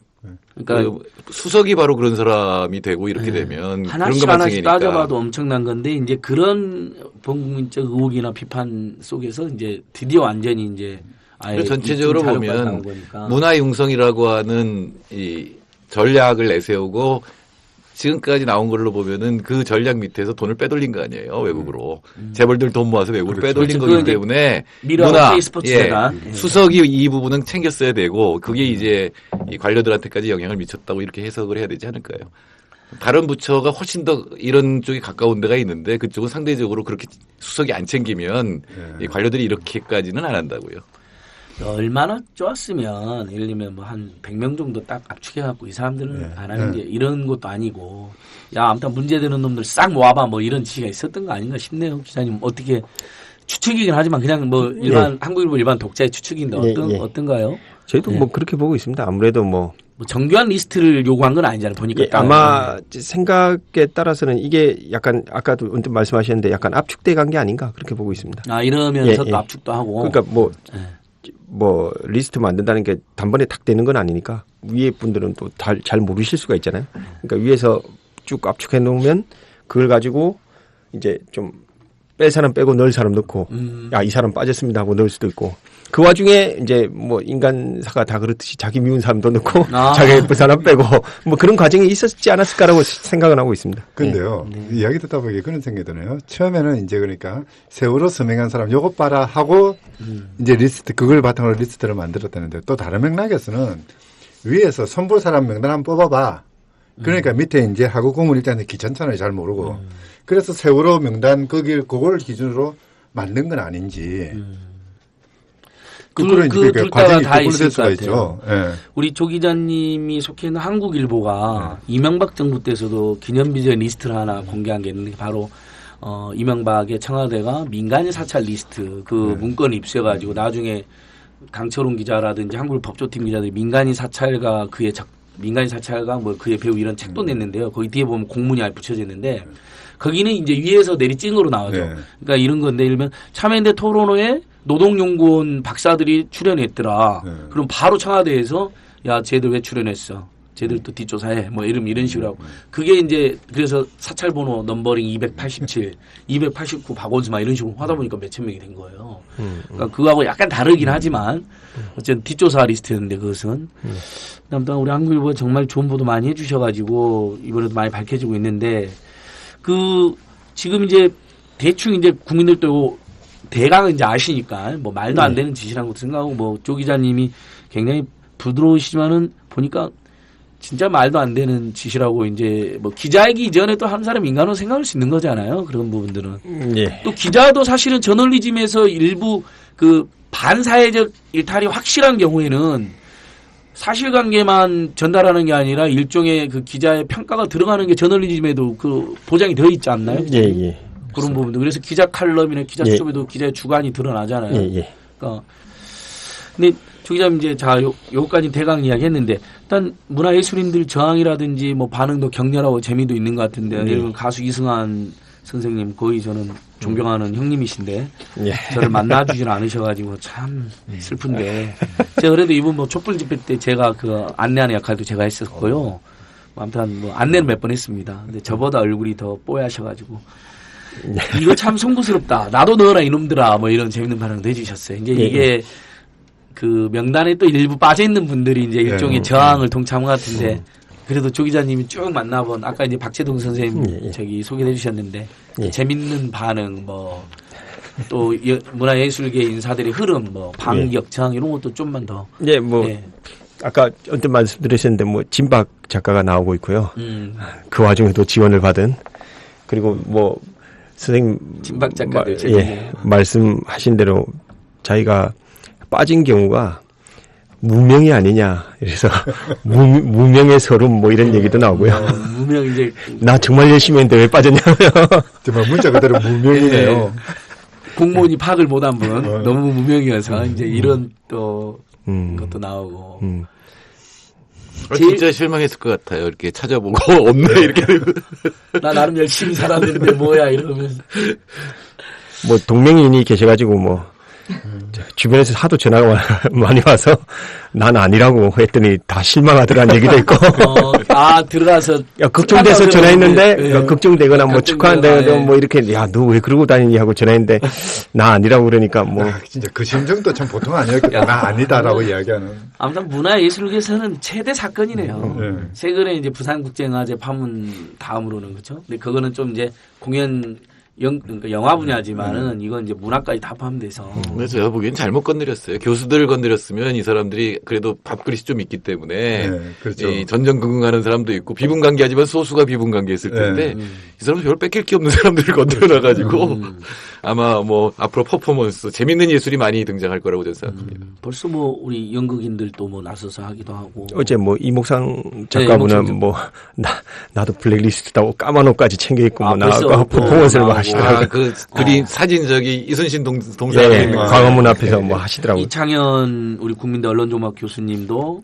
그러니까 수석이 바로 그런 사람이 되고 이렇게 되면 그런 하나씩 것만 하나씩 생기니까. 따져봐도 엄청난 건데 이제 그런 범국민적 의혹이나 비판 속에서 이제 드디어 완전히 이제 아예 전체적으로 나온 보면 거니까. 문화융성이라고 하는 이 전략을 내세우고 지금까지 나온 걸로 보면은 그 전략 밑에서 돈을 빼돌린 거 아니에요 외국으로 재벌들 돈 모아서 외국으로 빼돌린 그렇죠. 거기 때문에 문화 스포츠재단 수석이 이 부분은 챙겼어야 되고 그게 이제 이 관료들한테까지 영향을 미쳤다고 이렇게 해석을 해야 되지 않을까요? 다른 부처가 훨씬 더 이런 쪽이 가까운 데가 있는데 그쪽은 상대적으로 그렇게 수석이 안 챙기면 이 관료들이 이렇게까지는 안 한다고요. 얼마나 좋았으면 예를 들면 뭐 한 100명 정도 딱 압축해갖고 이 사람들은 안 하는 게 이런 것도 아니고 야 아무튼 문제되는 놈들 싹 모아봐 뭐 이런 지시가 있었던 거 아닌가 싶네요. 기자님 어떻게 추측이긴 하지만 그냥 뭐 일반 한국일보 일반 독자의 추측인데 어떤가요? 저희도 뭐 그렇게 보고 있습니다. 아무래도 뭐 정교한 리스트를 요구한 건 아니잖아요. 보니까 아마 생각에 따라서는 이게 약간 아까도 언뜻 말씀하셨는데 약간 압축돼 간 게 아닌가 그렇게 보고 있습니다. 아 이러면서 또 압축도 하고 그러니까 뭐 리스트 만든다는 게 단번에 탁 되는 건 아니니까 위에 분들은 또 잘 모르실 수가 있잖아요. 그러니까 위에서 쭉 압축해 놓으면 그걸 가지고 이제 좀 뺄 사람 빼고 넣을 사람 넣고 야 이 사람 빠졌습니다 하고 넣을 수도 있고 그 와중에 이제 뭐 인간사가 다 그렇듯이 자기 미운 사람도 넣고 자기 예쁜 사람 빼고 뭐 그런 과정이 있었지 않았을까라고 생각은 하고 있습니다. 근데요 이야기 듣다 보니까 그런 생각이 드네요. 처음에는 이제 그러니까 세월호 서명한 사람 요것 봐라 하고 이제 리스트 그걸 바탕으로 리스트를 만들었다는데 또 다른 맥락에서는 위에서 손볼 사람 명단 한번 뽑아봐. 그러니까 밑에 이제 하고 공무원 일단은 귀찮잖아요. 잘 모르고. 그래서 세월호 명단 그걸 기준으로 만든 건 아닌지. 그런 둘 과정이 다 거꾸로 될 있을 수가 것 있죠. 같아요. 우리 조 기자님이 속해 있는 한국일보가 이명박 정부 때에서도 기념비전 리스트를 하나 공개한 게 있는데 바로 이명박의 청와대가 민간인 사찰 리스트 그 문건을 입수해가지고 나중에 강철웅 기자라든지 한국일 법조팀 기자들이 민간인 사찰과 뭐 그의 배우 이런 책도 냈는데요. 거기 뒤에 보면 공문이 아예 붙여져 있는데 거기는 이제 위에서 내리 찡으로 나오죠. 그러니까 이런 건데 예를 들면 참여연대 토론회에 노동연구원 박사들이 출연했더라. 그럼 바로 청와대에서 야 쟤들 왜 출연했어? 쟤들 또 뒷조사해. 뭐 이런 식으로 하고. 그게 이제 그래서 사찰번호 넘버링 287, 289 박원수마 이런 식으로 하다 보니까 몇천 명이 된 거예요. 그러니까 그거하고 약간 다르긴 하지만 어쨌든 뒷조사 리스트였는데 그것은. 아무튼 우리 한국일보가 정말 좋은 보도 많이 해주셔가지고 이번에도 많이 밝혀지고 있는데 지금 이제 대충 이제 국민들도 대강 이제 아시니까 뭐 말도 안 되는 짓이라는 것도 생각하고 뭐 조 기자님이 굉장히 부드러우시지만은 보니까 진짜 말도 안 되는 짓이라고 이제 뭐 기자이기 이전에 또 한 사람 인간으로 생각할 수 있는 거잖아요. 그런 부분들은. 또 기자도 사실은 저널리즘에서 일부 그 반사회적 일탈이 확실한 경우에는 사실관계만 전달하는 게 아니라 일종의 그 기자의 평가가 들어가는 게 저널리즘에도 그 보장이 되어 있지 않나요? 그런 부분도. 그래서 기자 칼럼이나 기자 수첩에도 기자의 주관이 드러나잖아요. 그러니까 근데 조 기자님 이제 요거까지 대강 이야기했는데 일단 문화예술인들 저항이라든지 뭐 반응도 격렬하고 재미도 있는 것 같은데 예를 들면 가수 이승환 선생님 거의 저는 존경하는 형님이신데 저를 만나주질 않으셔가지고 참 슬픈데 제가 그래도 이분 뭐 촛불 집회 때 제가 그 안내하는 역할도 제가 했었고요. 아무튼 뭐 안내를 몇 번 했습니다. 근데 저보다 얼굴이 더 뽀얗셔가지고 이거 참 송구스럽다. 나도 넣어라 이놈들아 뭐 이런 재밌는 반응도 해주셨어요. 이제 이게 그 명단에 또 일부 빠져있는 분들이 이제 일종의 저항을 동참한 것 같은데 그래도 조 기자님이 쭉 만나본 아까 이제 박재동 선생님 저기 소개해 주셨는데 재밌는 반응 뭐 또 문화예술계 인사들의 흐름 뭐 반격 저항 이런 것도 좀만 더 아까 언뜻 말씀드렸는데 뭐 진박 작가가 나오고 있고요. 그 와중에도 지원을 받은 그리고 뭐 선생님 진박 작가들 말씀하신 대로 자기가 빠진 경우가 무명이 아니냐. 그래서 무명의 서름 뭐 이런 얘기도 나오고요. 무명 이제 나 정말 열심히 했는데 왜 빠졌냐면 정말 문자 그대로 무명이네요. 공무원이 파악을 못한 분 너무 무명이어서 이제 이런 또 것도 나오고. 진짜 실망했을 것 같아요. 이렇게 찾아보고 없네 이렇게. 나 나름 열심히 살았는데 뭐야 이러면서. 뭐 동명이인이 계셔가지고 뭐 주변에서 하도 전화가 많이 와서 난 아니라고 했더니 다 실망하더라는 얘기도 있고. 들어가서. 걱정돼서 전화했는데, 네. 걱정되거나 뭐 축하한다거나 뭐 이렇게, 야, 너 왜 그러고 다니니 하고 전화했는데, 나 아니라고 그러니까 뭐. 진짜 그 심정도 참 보통 아니었겠다. 나 아니다라고 이야기하는. 아무튼 문화예술계에서는 최대 사건이네요. 최근에 이제 부산국제영화제 파문 다음으로는 그렇죠. 근데 그거는 좀 이제 공연 그러니까 영화 분야지만은 이건 이제 문화까지 다 포함돼서. 그래서 제가 보기엔 잘못 건드렸어요. 교수들 건드렸으면 이 사람들이 그래도 밥그릇이 좀 있기 때문에 그렇죠. 이 전전긍긍하는 사람도 있고 비분관계하지만 소수가 비분관계했을 텐데 이 사람은 별로 뺏길 게 없는 사람들을 건드려놔가지고 아마 뭐 앞으로 퍼포먼스 재밌는 예술이 많이 등장할 거라고 저는 생각합니다. 벌써 뭐 우리 연극인들도 뭐 나서서 하기도 하고. 어제 뭐 이목상 작가분은 뭐 나도 블랙리스트다고 까만 옷까지 챙겨 입고 뭐 나가고 퍼포먼스를 뭐 하시더라고요. 그 그림 사진 저기 이순신 동상에 있는 광화문 앞에서 뭐 하시더라고요. 이창현 우리 국민대 언론종합 교수님도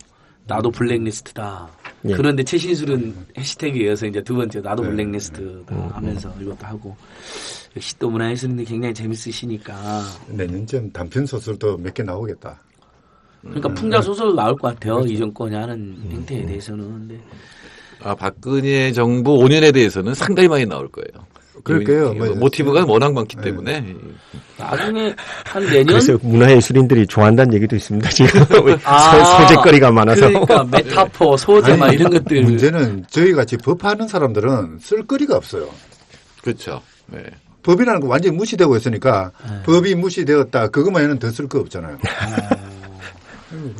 나도 블랙리스트다. 그런데 최신술은 해시태그에 이어서 이제 두 번째 나도 블랙리스트다 하면서 이것도 하고. 역시 또 문화예술인데 굉장히 재밌으시니까. 내년쯤 단편 소설도 몇 개 나오겠다. 그러니까 풍자 소설도 나올 것 같아요. 그렇죠. 이 정권이 하는 행태에 대해서는. 근데. 박근혜 정부 5년에 대해서는 상당히 많이 나올 거예요. 그럴게요. 모티브가 워낙 많기 때문에. 나중에 한 내년. 그래서 문화예술인들이 좋아한다는 얘기도 있습니다. 지금 소재거리가 많아서. 그러니까 메타포, 소재 막 이런 것들. 문제는 저희 같이 법하는 사람들은 쓸 거리가 없어요. 그렇죠. 네. 법이라는 거 완전히 무시되고 있으니까 법이 무시되었다. 그것만 해는 더 쓸 거 없잖아요.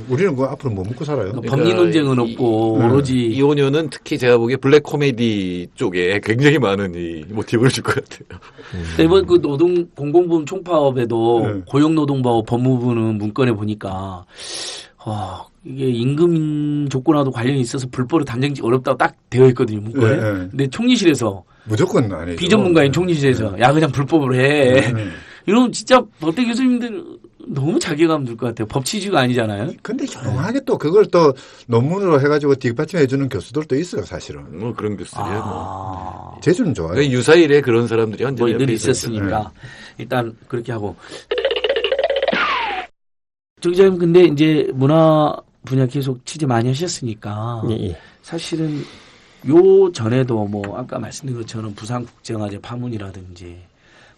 우리는 그 앞으로 뭐 먹고 살아요? 그러니까 법리 논쟁은 없고 오로지 이 5년은 특히 제가 보기에 블랙 코미디 쪽에 굉장히 많은 이 모티브를 줄 것 같아요. 이번 그 노동 공공부문 총파업에도 고용노동부하고 법무부는 문건에 보니까 이게 임금 조건하고 관련이 있어서 불법으로 단정지 어렵다고 딱 되어 있거든요 문건에. 근데 총리실에서 무조건 아니죠. 비전문가인 총리실에서 야 그냥 불법으로 해. 이러면 진짜 법대 교수님들 너무 자괴감 들 것 같아요. 법 취지가 아니잖아요. 근데 조용하게 또 그걸 또 논문으로 해가지고 뒷받침해 주는 교수들도 있어요, 사실은. 뭐 그런 교수들이야 뭐. 재주는 좋아요. 유사일에 그런 사람들이 완전히 늘 있었으니까 일단 그렇게 하고. 정 기자님 근데 이제 문화 분야 계속 취재 많이 하셨으니까 사실은 요 전에도 뭐 아까 말씀드린 것처럼 부산국제영화제 파문이라든지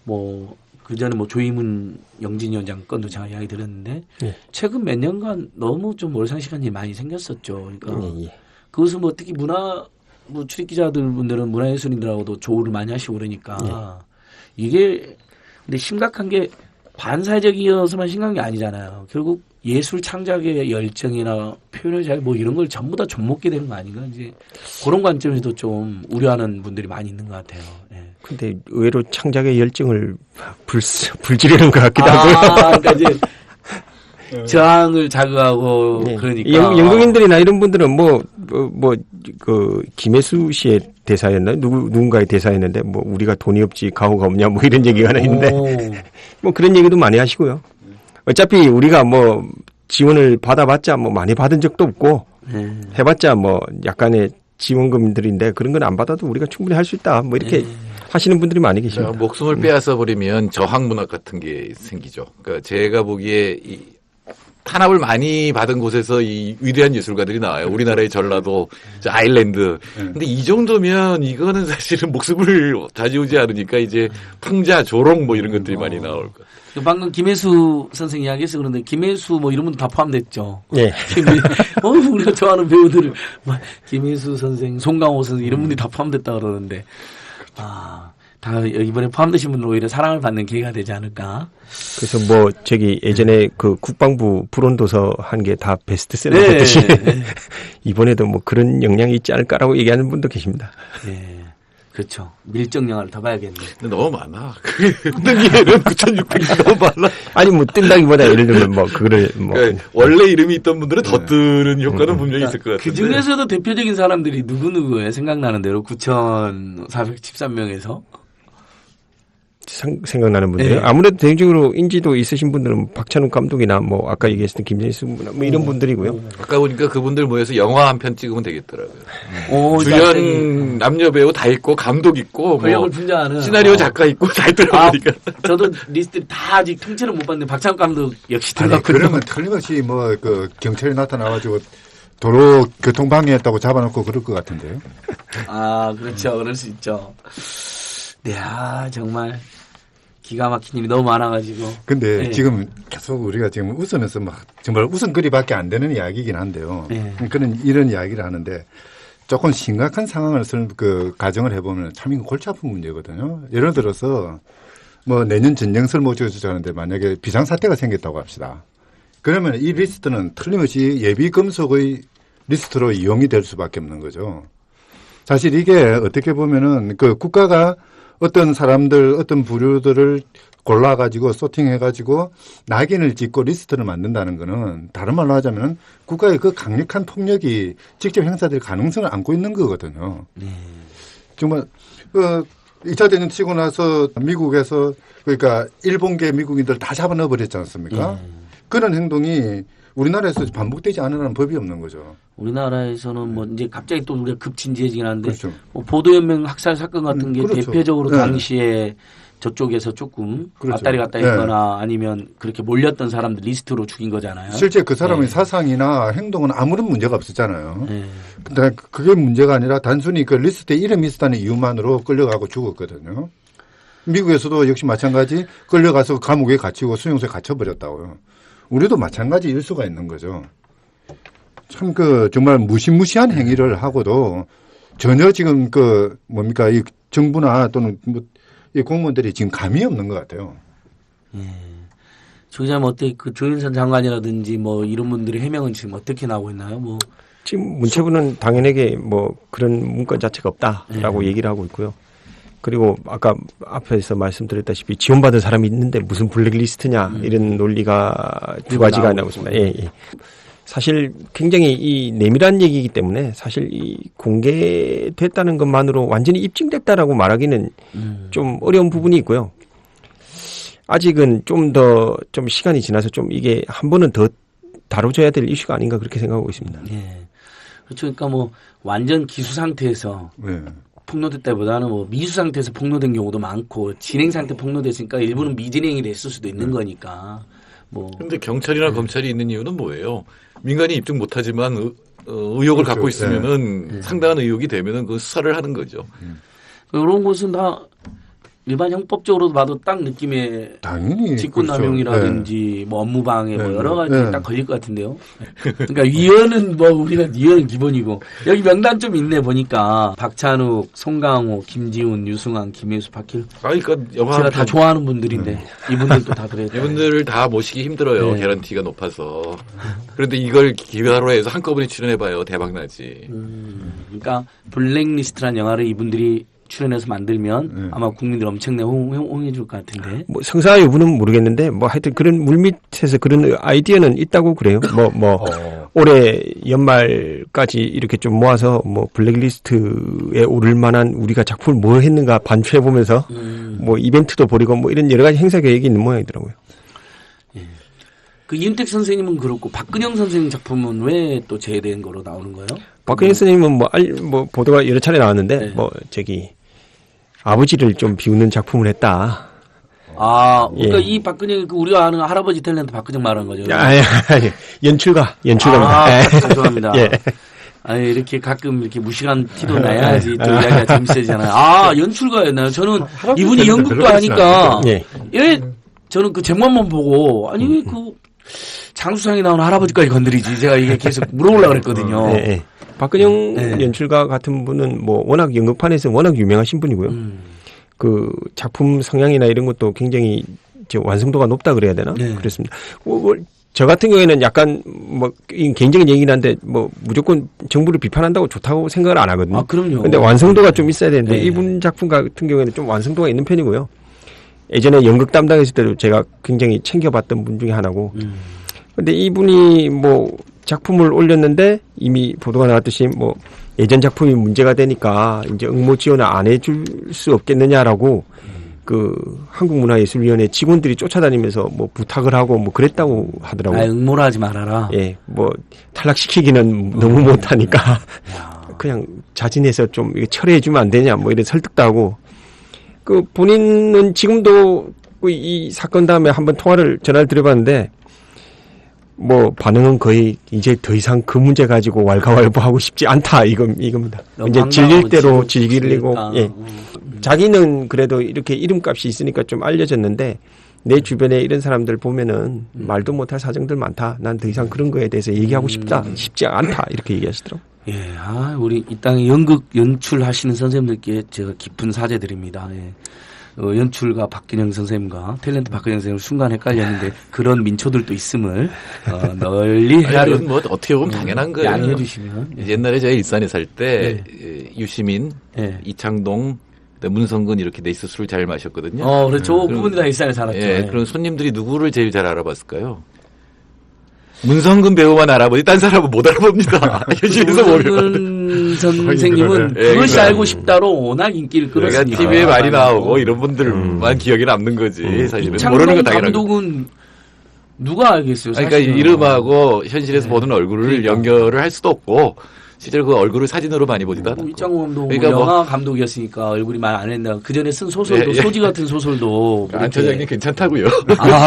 뭐 그 전에 뭐 조희문 영진위원장 건도 제가 이야기 들었는데 최근 몇 년간 너무 좀 몰상식한 일이 많이 생겼었죠. 그러니까 그것은 뭐 특히 문화 뭐 출입 기자들 분들은 문화예술인들하고도 조우를 많이 하시고 그러니까 이게 근데 심각한 게 반사적이어서만 심각한 게 아니잖아요. 결국 예술 창작의 열정이나 표현의 자유 뭐 이런 걸 전부 다 좀먹게 되는 거 아닌가 이제 그런 관점에서도 좀 우려하는 분들이 많이 있는 것 같아요. 근데 의외로 창작의 열정을 불지르는 것 같기도 하고요. 그러니까 이제 저항을 자극하고 그러니까 연극인들이나 이런 분들은 그 김혜수 씨의 대사였나요? 누군가의 대사였는데 뭐 우리가 돈이 없지 가오가 없냐 뭐 이런 얘기가 하나 있는데 뭐 그런 얘기도 많이 하시고요. 어차피 우리가 뭐 지원을 받아봤자 뭐 많이 받은 적도 없고 해봤자 뭐 약간의 지원금들인데 그런 건 안 받아도 우리가 충분히 할 수 있다 뭐 이렇게 하시는 분들이 많이 계십니다. 목숨을 빼앗아 버리면 저항 문학 같은 게 생기죠. 그러니까 제가 보기에 이 탄압을 많이 받은 곳에서 이 위대한 예술가들이 나와요. 우리나라의 전라도, 아일랜드. 근데 이 정도면 이거는 사실은 목숨을 좌지우지 않으니까 이제 풍자, 조롱 뭐 이런 것들이 많이 나올 거예요. 방금 김혜수 선생 이야기해서 그런데 김혜수 뭐 이런 분들 다 포함됐죠. 네. 우리가 좋아하는 배우들 김혜수 선생, 송강호 선생 이런 분들이 다 포함됐다 그러는데 다 이번에 포함되신 분들 오히려 사랑을 받는 기회가 되지 않을까. 그래서 뭐 예전에 그 국방부 불온도서 한 게 다 베스트셀러 됐듯이 이번에도 뭐 그런 영향이 있지 않을까라고 얘기하는 분도 계십니다. 네. 그렇죠. 밀정 영화를 더 봐야겠네. 근데 너무 많아. 흥등이에는 9,600이 너무 많아. 아니 뭐 뜬다기보다 예를 들면 뭐 그거를 뭐 그러니까 원래 이름이 있던 분들은 더 뜨는 효과는 분명히 있을 것 같은데. 그 중에서도 대표적인 사람들이 누구예요? 생각나는 대로 9,413명에서. 생각나는 분들. 네. 아무래도 대중적으로 인지도 있으신 분들은 박찬욱 감독이나 뭐 아까 얘기했던 김재수 뭐 이런 분들이고요. 아까 보니까 그분들 모여서 영화 한 편 찍으면 되겠더라고요. 주연 주연 남녀 배우 다 있고 감독 있고 권력을 뭐 분장하는 시나리오 작가 있고 다 있더라고요. 저도 리스트 다 아직 통째로 못 봤는데 박찬욱 감독 역시 아니, 들어갔거든요. 그러면 틀림없이 뭐 그 경찰이 나타나가지고 도로 교통 방해했다고 잡아놓고 그럴 것 같은데요. 아, 그렇죠. 그럴 수 있죠. 네, 정말 기가 막힌 일이 너무 많아가지고. 근데 네. 지금 계속 우리가 지금 웃으면서 막 정말 웃음거리밖에 안 되는 이야기이긴 한데요. 네. 그런 이런 이야기를 하는데 조금 심각한 상황을 가정을 해보면 참 이거 골치 아픈 문제거든요. 예를 들어서 뭐 내년 전쟁설 모집하는데 만약에 비상사태가 생겼다고 합시다. 그러면 이 리스트는 틀림없이 예비 금속의 리스트로 이용이 될 수밖에 없는 거죠. 사실 이게 어떻게 보면은 그 국가가 어떤 사람들, 어떤 부류들을 골라가지고 소팅해가지고 낙인을 찍고 리스트를 만든다는 거는 다른 말로 하자면 국가의 그 강력한 폭력이 직접 행사될 가능성을 안고 있는 거거든요. 정말 2차 대전 치고 나서 미국에서 그러니까 일본계 미국인들 다 잡아넣어 버렸지 않습니까? 그런 행동이 우리나라에서 반복되지 않으라는 법이 없는 거죠. 우리나라에서는 뭐 이제 갑자기 또 우리가 급진지해지긴 한데 그렇죠. 뭐 보도연맹 학살 사건 같은 게 그렇죠. 대표적으로 네. 당시에 저쪽에서 조금 그렇죠. 왔다리 갔다 네. 했거나 아니면 그렇게 몰렸던 사람들 리스트로 죽인 거잖아요. 실제 그 사람의 네. 사상이나 행동은 아무런 문제가 없었잖아요. 네. 근데 그게 문제가 아니라 단순히 그 리스트에 이름이 있었다는 이유만으로 끌려가고 죽었거든요. 미국에서도 역시 마찬가지 끌려가서 감옥에 갇히고 수용소에 갇혀버렸다고요. 우리도 마찬가지일 수가 있는 거죠. 참 정말 무시무시한 행위를 하고도 전혀 지금 뭡니까 이 정부나 또는 뭐 이 공무원들이 지금 감이 없는 것 같아요. 조 기자님 어때 그 조윤선 장관이라든지 뭐 이런 분들의 해명은 지금 어떻게 나오고 있나요? 뭐 지금 문체부는 당연하게 뭐 그런 문건 자체가 없다라고 얘기를 하고 있고요. 그리고 아까 앞에서 말씀드렸다시피 지원받은 사람이 있는데 무슨 블랙리스트냐 이런 논리가 두 가지가 나오고 있습니다. 예. 사실 굉장히 이 내밀한 얘기이기 때문에 사실 이 공개됐다는 것만으로 완전히 입증됐다라고 말하기는 좀 어려운 부분이 있고요. 아직은 좀 시간이 지나서 좀 이게 한 번은 더 다뤄줘야 될 이슈가 아닌가 그렇게 생각하고 있습니다. 예. 그렇죠. 그러니까 뭐 완전 기수 상태에서 폭로됐다보다는 뭐 미수 상태에서 폭로된 경우도 많고 진행 상태 폭로됐으니까 일부는 미진행이 됐을 수도 있는 거니까 뭐. 근데 경찰이나 검찰이 있는 이유는 뭐예요? 민간이 입증 못하지만 의혹을 그렇죠. 갖고 있으면은 상당한 의혹이 되면은 그 수사를 하는 거죠. 이런 것은 다 일반 형법적으로도 봐도 딱 느낌의 당연히 직권남용이라든지 뭐 업무방해 뭐 여러 가지 네. 딱 걸릴 것 같은데요. 그러니까 위헌은 뭐 우리가 위헌은 기본이고 여기 명단 좀 있네 보니까 박찬욱, 송강호, 김지훈, 유승환, 김혜수, 박힐. 그러니까 영화 제가 다 좋아하는 분들인데 이분들도 다 그래요. 이분들을 다 모시기 힘들어요. 네. 개런티가 높아서. 그런데 이걸 기회로 해서 한꺼번에 출연해봐요. 대박 나지. 그러니까 블랙리스트란 영화를 이분들이 출연해서 만들면 아마 국민들 엄청나게 홍해 줄 것 같은데. 뭐 성사 여부는 모르겠는데 뭐 하여튼 그런 물밑에서 그런 아이디어는 있다고 그래요. 올해 연말까지 이렇게 좀 모아서 뭐 블랙리스트에 오를 만한 우리가 작품을 뭐 했는가 반추해 보면서 뭐 이벤트도 벌이고 뭐 이런 여러 가지 행사 계획이 있는 모양이더라고요. 그 이윤택 선생님은 그렇고 박근영 선생님 작품은 왜 또 제외된 거로 나오는 거예요? 박근영 선생님은 뭐 보도가 여러 차례 나왔는데 네. 뭐 아버지를 좀 비우는 작품을 했다. 그러니까 예. 이 박근영 그 우리가 아는 할아버지 탤런트 박근영 말하는 거죠. 아니, 연출가입니다. 죄송합니다. 예. 아니 이렇게 가끔 이렇게 무식한 티도 나야지 또 이야기가 재밌어지잖아요. 연출가였나요? 저는 이분이 연극도 하니까 예, 저는 그 제목만 보고 아니 왜 그 장수상에 나오는 할아버지까지 건드리지 제가 이게 계속 물어보려고 그랬거든요. 네. 박근영 연출가 같은 분은 뭐 워낙 연극판에서 워낙 유명하신 분이고요. 그 작품 성향이나 이런 것도 굉장히 완성도가 높다 그래야 되나? 그렇습니다. 저 같은 경우에는 약간 뭐 개인적인 얘기긴 한데 뭐 무조건 정부를 비판한다고 좋다고 생각을 안 하거든요. 아, 그럼요. 근데 완성도가 좀 있어야 되는데 네. 이분 작품 같은 경우에는 좀 완성도가 있는 편이고요. 예전에 연극 담당했을 때도 제가 굉장히 챙겨봤던 분 중에 하나고. 근데 이분이 뭐 작품을 올렸는데 이미 보도가 나왔듯이 뭐 예전 작품이 문제가 되니까 이제 응모 지원을 안 해줄 수 없겠느냐라고 그 한국문화예술위원회 직원들이 쫓아다니면서 뭐 부탁을 하고 뭐 그랬다고 하더라고요. 아, 응모를 하지 말아라. 예, 뭐 탈락시키기는 너무 못하니까 그냥 자진해서 좀 철회해주면 안 되냐 뭐 이런 설득도 하고 그 본인은 지금도 이 사건 다음에 한번 전화를 드려봤는데 뭐 반응은 거의 이제 더 이상 그 문제 가지고 왈가왈부하고 싶지 않다 이겁니다. 이제 즐길 대로 즐기려고 예. 자기는 그래도 이렇게 이름값이 있으니까 좀 알려졌는데 내 주변에 이런 사람들 보면은 말도 못할 사정들 많다. 난 더 이상 그런 거에 대해서 얘기하고 싶지 않다. 이렇게 얘기하시더라고요. 예, 우리 이 땅에 연극 연출하시는 선생님들께 제가 깊은 사죄드립니다. 예. 연출가 박근영 선생님과 탤런트 박근영 선생님 순간 헷갈렸는데 그런 민초들도 있음을 널리 헤아려. 뭐 어떻게 보면 당연한 거예요. 양해해 주시면. 예. 옛날에 제가 일산에 살 때 유시민, 이창동, 문성근 이렇게 돼 있어 술을 잘 마셨거든요. 그렇죠. 그분들 다 일산에 살았죠. 예, 그럼 손님들이 누구를 제일 잘 알아봤을까요? 문성근 배우만 알아보지 딴 사람은 못 알아봅니다. 현실에서 보면. 문성근 선생님은 그것이 알고 싶다로 워낙 인기를 끌었으니까. TV에 많이 나오고 이런 분들만 기억에 남는 거지. 사실은 모르는 거 당연한 거. 감독은 누가 알겠어요? 그러니까 이름하고 현실에서 보는 얼굴을 연결을 할 수도 없고 실제로 그 얼굴을 사진으로 많이 보지도 않고. 이창호 감독은 그러니까 영화 감독이었으니까 얼굴이 말 안 했나. 그 전에 쓴 소설도 소지 같은 소설도. 안 처장님 괜찮다고요.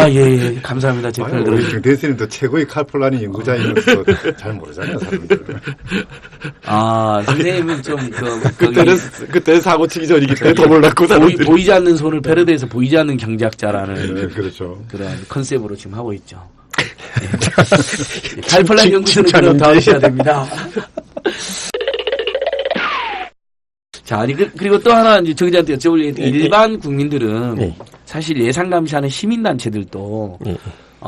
예. 감사합니다. 제 편을 들어주셔서. 정대수님도 최고의 칼폴라니 연구자이면서 잘 모르잖아요, 사람들. 선생님은 좀 그때는 사고 치기 전이기 때문에 더 몰랐고 사람들이. 보이지 않는 손을 패러디해서 보이지 않는 경제학자라는 네, 그렇죠. 그런 컨셉으로 지금 하고 있죠. 칼폴라니 연구소는 다루셔야 됩니다. 자, 그리고 또 하나 이제 정의자한테 여쭤볼 일반 국민들은 사실 예산 감시하는 시민단체들도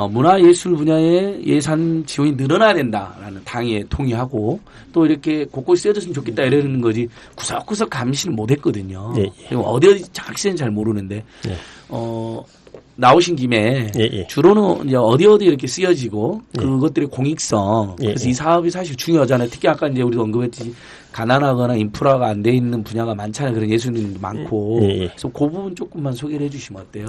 문화예술 분야의 예산 지원이 늘어나야 된다라는 당에 동의하고 또 이렇게 곳곳이 쓰여졌으면 좋겠다 이러는 거지 구석구석 감시는 못했거든요. 어디 정확히는 잘 모르는데 나오신 김에 주로는 이제 어디 이렇게 쓰여지고 그것들의 공익성 그래서 이 사업이 사실 중요하잖아요. 특히 아까 이제 우리도 언급했듯이 가난하거나 인프라가 안 돼 있는 분야가 많잖아요. 그런 예술인들도 많고 그래서 그 부분 조금만 소개를 해주시면 어때요?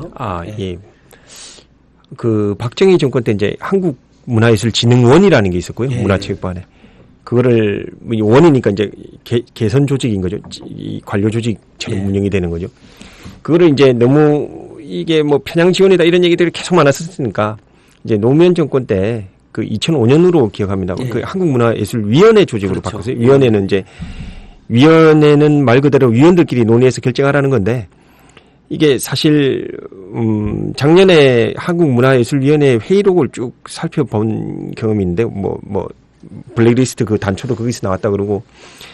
그 박정희 정권 때 이제 한국문화예술진흥원이라는 게 있었고요. 문화체육관에 그거를 원이니까 이제 개선 조직인 거죠. 이 관료 조직처럼 운영이 되는 거죠. 그거를 이제 너무 이게 뭐 편향 지원이다 이런 얘기들이 계속 많았었으니까 이제 노무현 정권 때 그 2005년으로 기억합니다. 그 한국문화예술위원회 조직으로 바꿨어요. 위원회는 이제 위원회는 말 그대로 위원들끼리 논의해서 결정하라는 건데 이게 사실 작년에 한국문화예술위원회 회의록을 쭉 살펴본 경험인데 뭐 블랙리스트 그 단초도 거기서 나왔다 그러고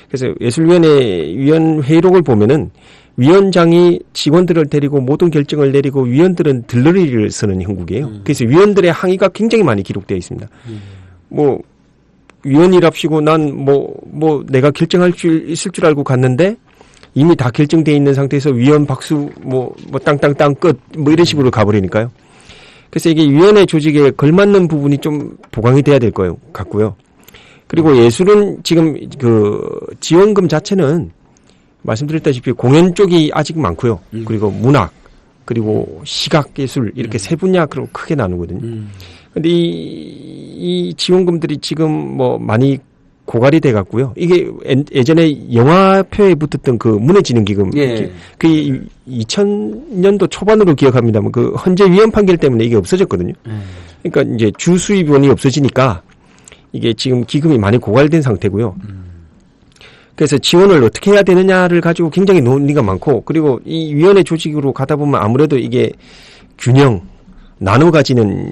그래서 예술위원회 회의록을 보면은 위원장이 직원들을 데리고 모든 결정을 내리고 위원들은 들러리를 쓰는 형국이에요. 그래서 위원들의 항의가 굉장히 많이 기록되어 있습니다. 뭐 위원이랍시고 난 뭐 내가 결정할 줄 있을 줄 알고 갔는데 이미 다 결정되어 있는 상태에서 위원 박수 뭐 땅땅땅 끝 뭐 이런 식으로 가버리니까요. 그래서 이게 위원회 조직에 걸맞는 부분이 좀 보강이 돼야 될 거예요. 같고요. 그리고 예술은 지금 그 지원금 자체는 말씀드렸다시피 공연 쪽이 아직 많고요. 그리고 문학, 그리고 시각예술 이렇게 세 분야로 크게 나누거든요. 근데 이 지원금들이 지금 뭐 많이 고갈이 돼 갖고요. 이게 예전에 영화표에 붙었던 그 문해진흥기금 그 2000년도 초반으로 기억합니다만 그 헌재 위헌 판결 때문에 이게 없어졌거든요. 그러니까 이제 주 수입원이 없어지니까 이게 지금 기금이 많이 고갈된 상태고요. 그래서 지원을 어떻게 해야 되느냐를 가지고 굉장히 논의가 많고 그리고 이 위원회 조직으로 가다 보면 아무래도 이게 균형 나눠 가지는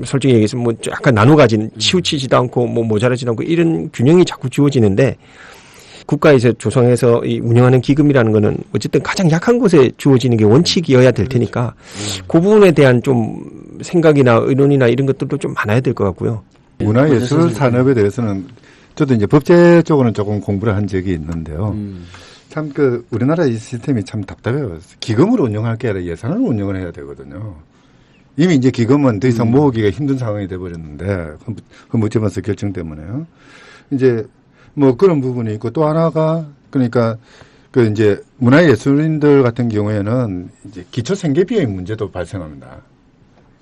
솔직히 얘기해서 뭐 약간 나눠 가지는 치우치지도 않고 뭐 모자라지도 않고 이런 균형이 자꾸 주어지는데 국가에서 조성해서 이 운영하는 기금이라는 거는 어쨌든 가장 약한 곳에 주어지는 게 원칙이어야 될 테니까 그 부분에 대한 좀 생각이나 의논이나 이런 것들도 좀 많아야 될 것 같고요. 문화예술 산업에 대해서는 저도 이제 법제 쪽으로는 조금 공부를 한 적이 있는데요. 참 우리나라 이 시스템이 참 답답해요. 기금으로 운영할 게 아니라 예산으로 운영을 해야 되거든요. 이미 이제 기금은 더 이상 모으기가 힘든 상황이 돼버렸는데 헌법재판소 결정 때문에요. 이제 뭐 그런 부분이 있고 또 하나가 그러니까 이제 문화예술인들 같은 경우에는 이제 기초 생계비용 문제도 발생합니다.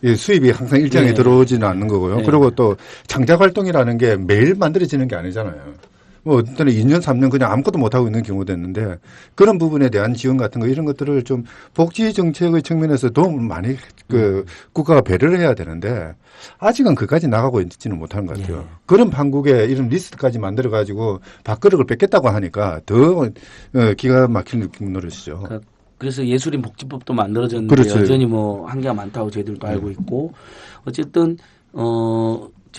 이 수입이 항상 일정히 들어오지는 않는 거고요. 그리고 또 창작 활동이라는 게 매일 만들어지는 게 아니잖아요. 뭐 어떤 때는 2년, 3년 그냥 아무것도 못하고 있는 경우도 있는데 그런 부분에 대한 지원 같은 거 이런 것들을 좀 복지 정책의 측면에서 도움을 많이 국가가 배려를 해야 되는데 아직은 그까지 나가고 있지는 못하는 것 같아요. 그런 판국에 이런 리스트까지 만들어 가지고 밥그릇을 뺏겠다고 하니까 더 기가 막힐 느낌 노릇이죠. 그래서 예술인 복지법도 만들어졌는데 그렇죠. 여전히 뭐 한계가 많다고 저희들도 알고 있고 어쨌든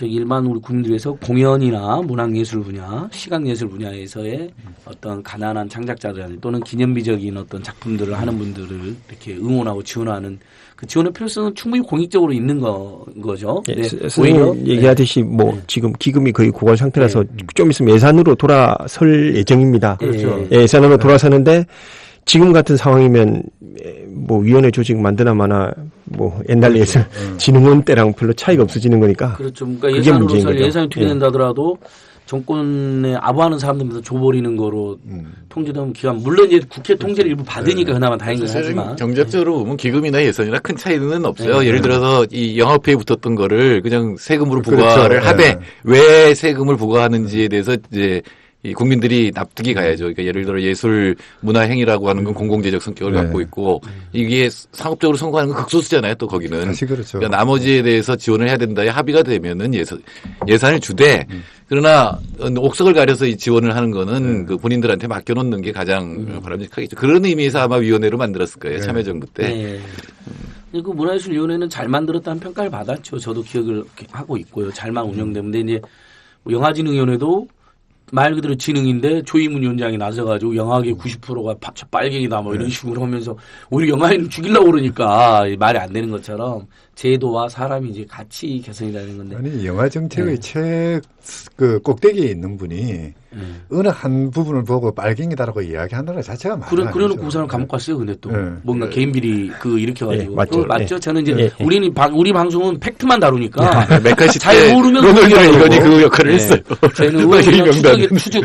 일반 우리 국민들에서 공연이나 문학예술 분야, 시각예술 분야에서의 어떤 가난한 창작자들 또는 기념비적인 어떤 작품들을 하는 분들을 이렇게 응원하고 지원하는 그 지원의 필요성은 충분히 공익적으로 있는 거죠. 네, 오히려 얘기하듯이 지금 기금이 거의 고갈 상태라서 좀 있으면 예산으로 돌아설 예정입니다. 그렇죠. 예산으로 돌아서는데 지금 같은 상황이면 뭐 위원회 조직 만드나 마나 뭐 옛날 예술 진흥원 때랑 별로 차이가 없어지는 거니까. 그렇죠. 그러니까 예산으로서 예산이 투입된다더라도 정권에 아부하는 사람들부터 줘버리는 거로 통제되면 기간 물론 이제 국회 통제를 일부 받으니까 그나마 다행이긴 하지만 경제적으로 보면 기금이나 예산이나 큰 차이는 없어요. 예를 들어서 이 영화표에 붙었던 거를 그냥 세금으로 부과를 하되 왜 세금을 부과하는지에 대해서 이제 이 국민들이 납득이 가야죠. 그러니까 예를 들어 예술 문화 행위라고 하는 건 공공재적 성격을 갖고 있고 이게 상업적으로 성공하는 건 극소수잖아요. 또 거기는. 사실 그렇죠. 그러니까 나머지에 대해서 지원을 해야 된다에 합의가 되면은 예산을 주되 그러나 옥석을 가려서 이 지원을 하는 거는 그 본인들한테 맡겨놓는 게 가장 바람직하겠죠. 그런 의미에서 아마 위원회로 만들었을 거예요. 참여정부 때. 그 문화예술위원회는 잘 만들었다는 평가를 받았죠. 저도 기억을 하고 있고요. 잘만 운영되는데 이제 영화진흥위원회도 말 그대로 진흥인데 조희문 위원장이 나서가지고 영화계 90%가 빨갱이다 뭐 이런 식으로 하면서 오히려 영화인을 죽이려고 그러니까 말이 안 되는 것처럼 제도와 사람이 이제 같이 개선이라는 건데. 아니 영화 정책의 꼭대기에 있는 분이 어느 한 부분을 보고 빨갱이다라고 이야기한다는 자체가 말이죠. 그래놓고 그 사람 감옥 갔어요. 근데 또 뭔가 개인 비리 일으켜가지고. 맞죠. 맞죠. 저는 이제 우리 방송은 팩트만 다루니까 메카시 잘 모르면 이건이 그 역할을 했어요. 저희는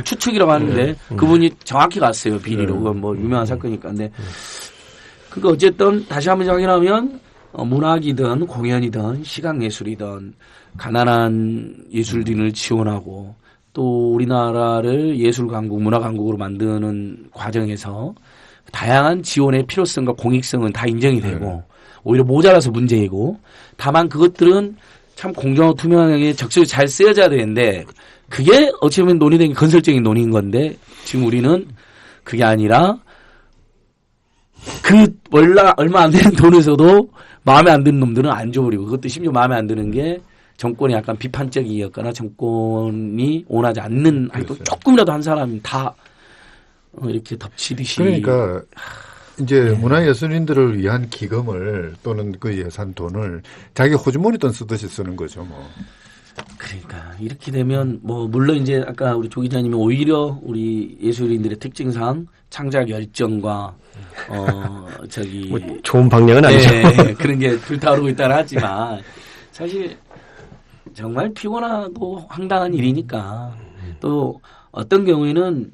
추측이라고 하는데 그분이 정확히 갔어요. 비리로. 그건 뭐 유명한 사건이니까. 근데 그러니까 어쨌든 다시 한번 확인하면 문학이든 공연이든 시각예술이든 가난한 예술인을 지원하고 또 우리나라를 예술강국, 문화강국으로 만드는 과정에서 다양한 지원의 필요성과 공익성은 다 인정이 되고 오히려 모자라서 문제이고 다만 그것들은 참 공정하고 투명하게 적절히 잘 쓰여져야 되는데 그게 어찌 보면 논의된 게 건설적인 논의인 건데 지금 우리는 그게 아니라 그 얼마 안 되는 돈에서도 마음에 안 드는 놈들은 안 줘버리고 그것도 심지어 마음에 안 드는 게 정권이 약간 비판적이었거나 정권이 원하지 않는 활동 조금이라도 한 사람이 다 이렇게 덮치듯이. 그러니까 이제 문화예술인들을 위한 기금을 또는 그 예산 돈을 자기 호주머니 돈 쓰듯이 쓰는 거죠. 뭐. 그러니까 이렇게 되면 뭐 물론 이제 아까 우리 조 기자님이 오히려 우리 예술인들의 특징상 창작 열정과 뭐 좋은 방향은 아니죠. 그런 게 불타오르고 있다는 하지만 사실 정말 피곤하고 황당한 일이니까 또 어떤 경우에는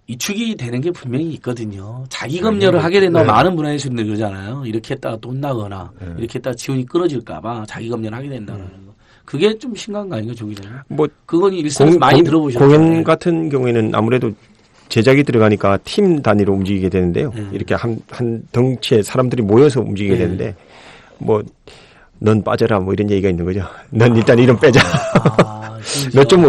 위축이 되는 게 분명히 있거든요. 자기 검열을 하게 된다고 많은 문화예술인들 그러잖아요. 이렇게 했다가 또 혼나거나 이렇게 했다가 지원이 끊어질까 봐 자기 검열을 하게 된다는 거. 그게 좀 심각한 거 아닌가, 조 기자님? 뭐 그건 일상에서 많이 들어보셨죠. 공연 같은 경우에는 아무래도 제작이 들어가니까 팀 단위로 움직이게 되는데요. 이렇게 한 덩치의 사람들이 모여서 움직이게 되는데 뭐 넌 빠져라 뭐 이런 얘기가 있는 거죠. 넌 일단 이름 빼자. 너 좀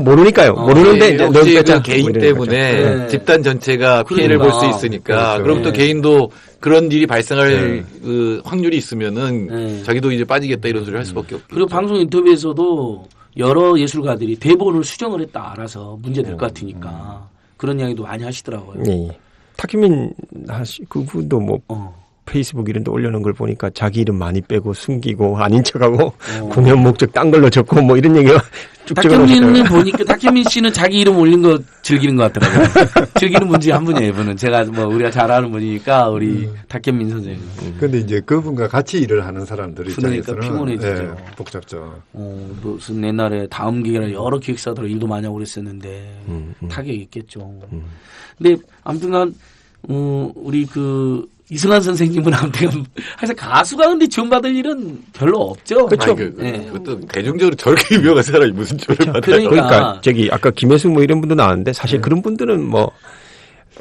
모르니까요. 모르는데 이제 넌 빼자. 개인 뭐 때문에 집단 전체가 피해를 볼 수 있으니까. 그렇죠. 그럼 또 개인도 그런 일이 발생할 그 확률이 있으면은 자기도 이제 빠지겠다 이런 소리를 할 수밖에 없고. 그리고 방송 인터뷰에서도 여러 예술가들이 대본을 수정을 했다 알아서 문제될 것 같으니까. 그런 이야기도 많이 하시더라고요. 네. 타키민 그분도 뭐 페이스북 이런 데 올려놓은 걸 보니까 자기 이름 많이 빼고 숨기고 아닌 척하고 공연 목적 딴 걸로 적고 뭐 이런 얘기가 쭉 탁현민은 보니까 탁현민 씨는 자기 이름 올린 거 즐기는 것 같더라고요. 즐기는 분 중에 한 분이에요. 이분은 제가 뭐 우리가 잘 아는 분이니까 우리 탁현민 선생님. 근데 이제 그분과 같이 일을 하는 사람들 그러니까 입장에서는 피곤해지죠. 복잡죠. 무슨 옛날에 다음 기획이라 여러 기획사들 일도 많이 하고 그랬었는데 타격이 있겠죠. 근데 아무튼간 우리 그 이승환 선생님은 아무튼 사실 가수가 근데 지원받을 일은 별로 없죠. 그렇죠. 그것도 대중적으로 저렇게 유명한 사람이 무슨 지원을 받아요. 그러니까 저기 아까 김혜수 뭐 이런 분도 나왔는데 사실 그런 분들은 뭐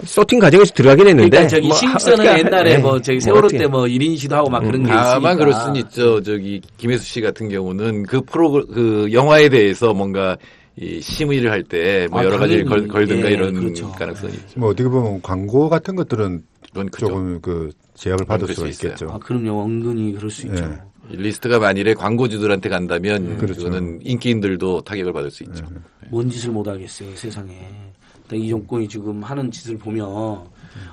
소팅 과정에서 들어가긴 했는데. 그러니까 저기 신입사는 옛날에 뭐 저기 세월호 어떻게. 때 뭐 1인 시도 하고 막 그런 게 있으니까. 다만 그럴 수는 있죠. 저기 김혜수 씨 같은 경우는 그 영화에 대해서 뭔가 이 심의를 할 때 뭐 여러 가지 걸든가 이런 그렇죠. 가능성이 있죠. 뭐 어떻게 보면 광고 같은 것들은 그건 크죠. 조금 그 제약을 받을 수가 있겠죠. 그럼요. 은근히 그럴 수 있죠. 리스트가 만일에 광고주들한테 간다면 그렇죠. 그거는 인기인들도 타격을 받을 수 있죠. 뭔 짓을 못 하겠어요, 세상에. 이 정권이 지금 하는 짓을 보면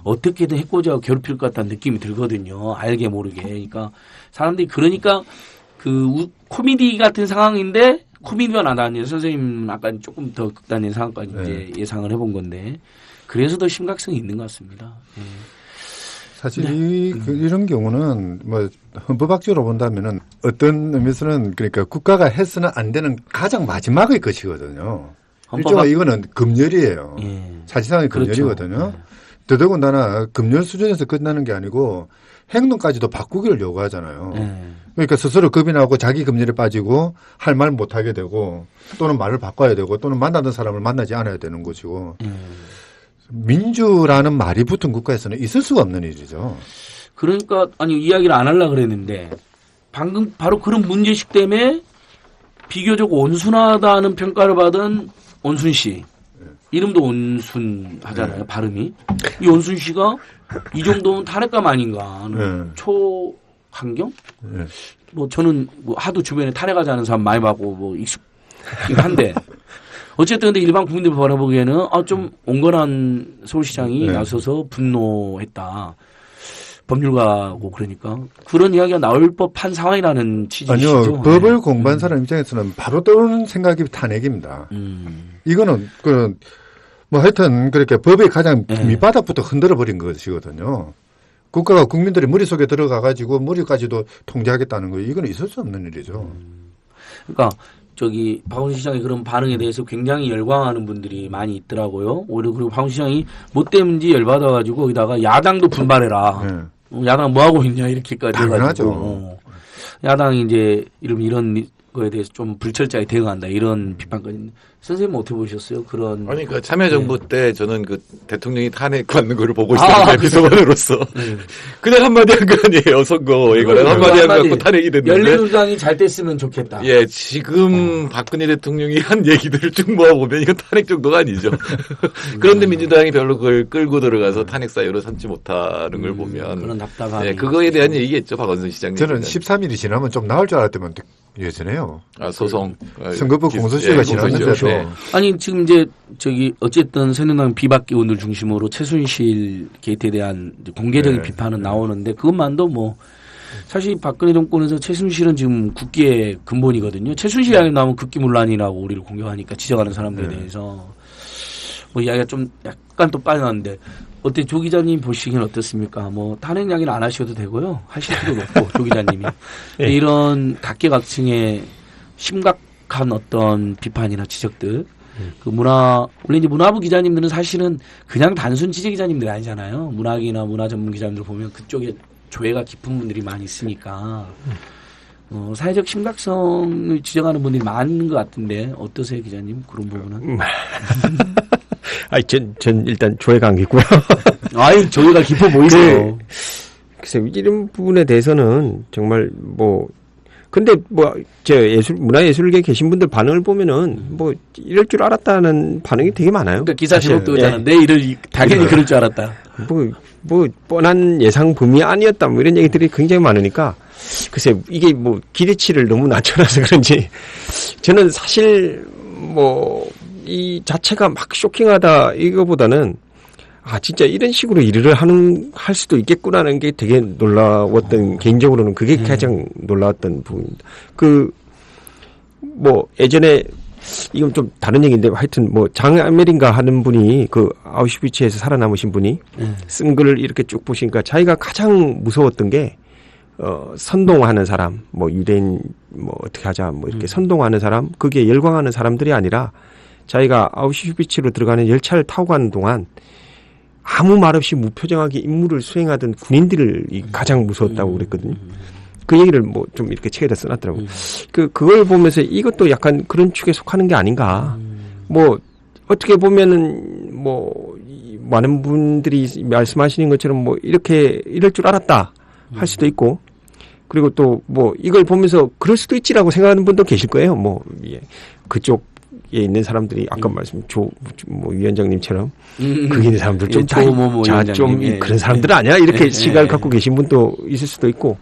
어떻게든 해코지하고 괴롭힐 것 같다는 느낌이 들거든요. 알게 모르게. 그러니까 사람들이 그러니까 그 코미디 같은 상황인데 코미디가 나다니 선생님 아까 조금 더 극단의 상황까지 이제 예상을 해본 건데 그래서 더 심각성이 있는 것 같습니다. 사실 이런 경우는 뭐 헌법학적으로 본다면은 어떤 의미에서는 그러니까 국가가 해서는 안 되는 가장 마지막의 것이거든요. 일종의 이거는 금열이에요. 사실상의 금열이거든요. 그렇죠. 더더군다나 금열 수준에서 끝나는 게 아니고 행동까지도 바꾸기를 요구하잖아요. 그러니까 스스로 겁이 나고 자기 금열에 빠지고 할 말 못하게 되고 또는 말을 바꿔야 되고 또는 만나던 사람을 만나지 않아야 되는 것이고 민주라는 말이 붙은 국가에서는 있을 수가 없는 일이죠. 그러니까 아니 이야기를 안 하려고 그랬는데 방금 바로 그런 문제식 때문에 비교적 온순하다는 평가를 받은 온순 씨. 이름도 온순 하잖아요. 발음이. 이 온순 씨가 이 정도면 탄핵감 아닌가 하는 초환경? 뭐 저는 뭐 하도 주변에 탄핵하지 않은 사람 많이 봤고 뭐 익숙하긴 한데 어쨌든 근데 일반 국민들 바라보기에는 좀 온건한 서울시장이 나서서 분노했다. 법률가고 그러니까 그런 이야기가 나올 법한 상황이라는 취지시죠. 아니요. 법을 공부한 사람 입장에서는 바로 떠오르는 생각이 탄핵입니다. 이거는 뭐 하여튼 그렇게 법의 가장 밑바닥부터 흔들어 버린 것이거든요. 국가가 국민들의 머릿속에 들어가 가지고 머리까지도 통제하겠다는 거 이거는 있을 수 없는 일이죠. 그러니까 저기 박원순 시장의 그런 반응에 대해서 굉장히 열광하는 분들이 많이 있더라고요. 오히려 그리고 박원순 시장이 뭐 때문인지 열받아가지고 거기다가 야당도 분발해라. 야당 뭐 하고 있냐 이렇게까지 해가지고 야당이 이제 이런 거에 대해서 좀 불철저하게 대응한다 이런 비판까지 있는데 선생님은 어떻게 보셨어요? 그런 아니 그 참여정부 때 저는 그 대통령이 탄핵받는 걸 보고 있었는데 비서관으로서 그냥 한마디 한 거 아니에요. 선거에 관한 한마디 한 거 갖고 탄핵이 됐는데 열린우리당이 잘 됐으면 좋겠다. 예, 지금 박근혜 대통령이 한 얘기들을 쭉 모아보면 이건 탄핵 정도가 아니죠. 그런데 민주당이 별로 그걸 끌고 들어가서 탄핵 사유로 삼지 못하는 걸 보면 그런 답답함이 예, 그거에 대한 얘기겠죠. 박원순 시장님. 저는 13일이 지나면 좀 나을 줄 알았더만 예전에요. 소송. 선거법 공소시효가 지났는데도. 네. 아니 지금 이제 저기 어쨌든 새누리당 비박기원들 중심으로 최순실 게이트에 대한 공개적인 비판은 나오는데 그것만도 뭐 사실 박근혜 정권에서 최순실은 지금 국기의 근본이거든요. 최순실 이야기 나오면 국기문란이라고 우리를 공격하니까 지적하는 사람들에 대해서 뭐 이야기가 좀 약간 또 빠져나왔는데 어때 조 기자님 보시기엔 어떻습니까? 뭐 탄핵 이야기는 안 하셔도 되고요. 하실 필요도 없고 조 기자님이 이런 각계각층의 심각한 어떤 비판이나 지적들 그 원래 이제 문화부 기자님들은 사실은 그냥 단순 취재 기자님들이 아니잖아요. 문학이나 문화 전문 기자님들 보면 그쪽에 조예가 깊은 분들이 많이 있으니까 사회적 심각성을 지적하는 분들이 많은 것 같은데 어떠세요, 기자님? 그런 부분은? 아니, 전 일단 조예가 안 깊고요. 아유, 조예가 깊어 보이세요. 글쎄요, 이런 부분에 대해서는 정말 근데 문화예술계 계신 분들 반응을 보면은 이럴 줄 알았다는 반응이 되게 많아요. 그러니까 기사 제목도 오잖아. 내 일을 당연히 그럴 줄 알았다. 뻔한 예상 범위 아니었다. 이런 얘기들이 굉장히 많으니까 글쎄 이게 기대치를 너무 낮춰놔서 그런지 저는 사실 이 자체가 막 쇼킹하다 이거보다는 진짜 이런 식으로 일을 할 수도 있겠구나라는 게 되게 놀라웠던 개인적으로는 그게 가장 놀라웠던 부분입니다. 예전에 이건 좀 다른 얘기인데 하여튼 장아멜인가 하는 분이 그 아우슈비츠에서 살아남으신 분이 쓴 글을 이렇게 쭉 보시니까 자기가 가장 무서웠던 게 선동하는 사람, 유대인 어떻게 하자 이렇게 선동하는 사람, 그게 열광하는 사람들이 아니라 자기가 아우슈비츠로 들어가는 열차를 타고 가는 동안 아무 말 없이 무표정하게 임무를 수행하던 군인들이 가장 무서웠다고 그랬거든요. 그 얘기를 좀 이렇게 책에다 써놨더라고요. 그걸 보면서 이것도 약간 그런 축에 속하는 게 아닌가. 어떻게 보면은 많은 분들이 말씀하시는 것처럼 이렇게 이럴 줄 알았다 할 수도 있고, 그리고 또 이걸 보면서 그럴 수도 있지라고 생각하는 분도 계실 거예요. 그쪽에 있는 사람들이 아까 말씀 위원장님처럼 그게 있는 사람들 좀 그런 사람들 아니야? 이렇게 시각을 갖고 계신 분도 있을 수도 있고.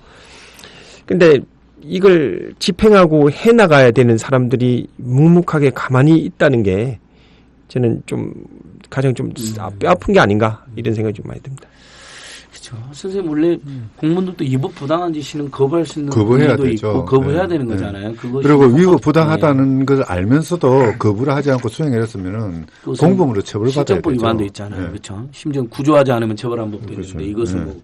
근데 이걸 집행하고 해나가야 되는 사람들이 묵묵하게 가만히 있다는 게 저는 좀 가장 좀 뼈 아픈 게 아닌가 이런 생각이 좀 많이 듭니다. 그렇죠. 선생님 원래 공무원들도 위법 부당한 지시는 거부할 수 있는 거부해야 권리도 되죠. 있고 거부해야 되는 거잖아요. 그리고 위법 부당하다는 걸 알면서도 거부를 하지 않고 수행했으면은 공범으로 처벌받아야 되죠. 실정법 위반도 있잖아요. 그렇죠. 심지어 구조하지 않으면 처벌한 법도 있는데 이것은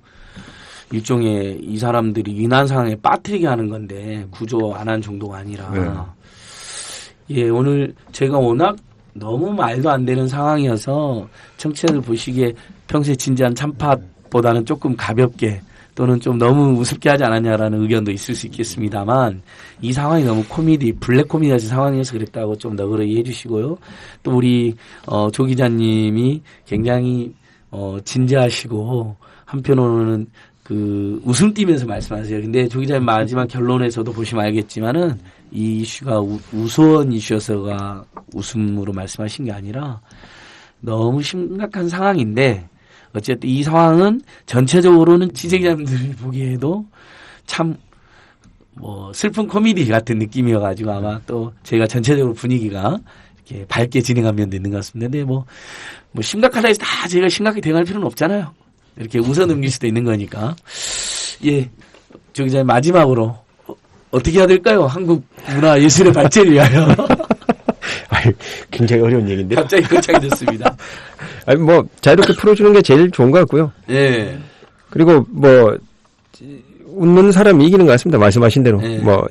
일종의 이 사람들이 위난 상황에 빠뜨리게 하는 건데 구조 안 한 정도가 아니라 오늘 제가 워낙 너무 말도 안 되는 상황이어서 청취자들 보시기에 평소에 진지한 참팟보다는 조금 가볍게 또는 좀 너무 우습게 하지 않았냐라는 의견도 있을 수 있겠습니다만 이 상황이 너무 블랙 코미디 같은 상황이어서 그랬다고 좀 너그러이 해주시고요. 또 우리 조 기자님이 굉장히 진지하시고 한편으로는 웃음 띠면서 말씀하세요. 근데 조 기자님 마지막 결론에서도 보시면 알겠지만은 이 이슈가 우스운 이슈여서가 웃음으로 말씀하신 게 아니라 너무 심각한 상황인데 어쨌든 이 상황은 전체적으로는 취재기자님들이 보기에도 참 슬픈 코미디 같은 느낌이어가지고 아마 또 저희가 전체적으로 분위기가 이렇게 밝게 진행한 면도 있는 것 같습니다. 근데 심각하다 해서 다 저희가 심각하게 대응할 필요는 없잖아요. 이렇게 웃어 넘길 수도 있는 거니까. 조 기자님 마지막으로 어떻게 해야 될까요? 한국 문화 예술의 발전을 위하여. 굉장히 어려운 얘기인데. 갑자기 걱정이 됐습니다. 자유롭게 풀어주는 게 제일 좋은 것 같고요. 그리고 웃는 사람이 이기는 것 같습니다. 말씀하신 대로.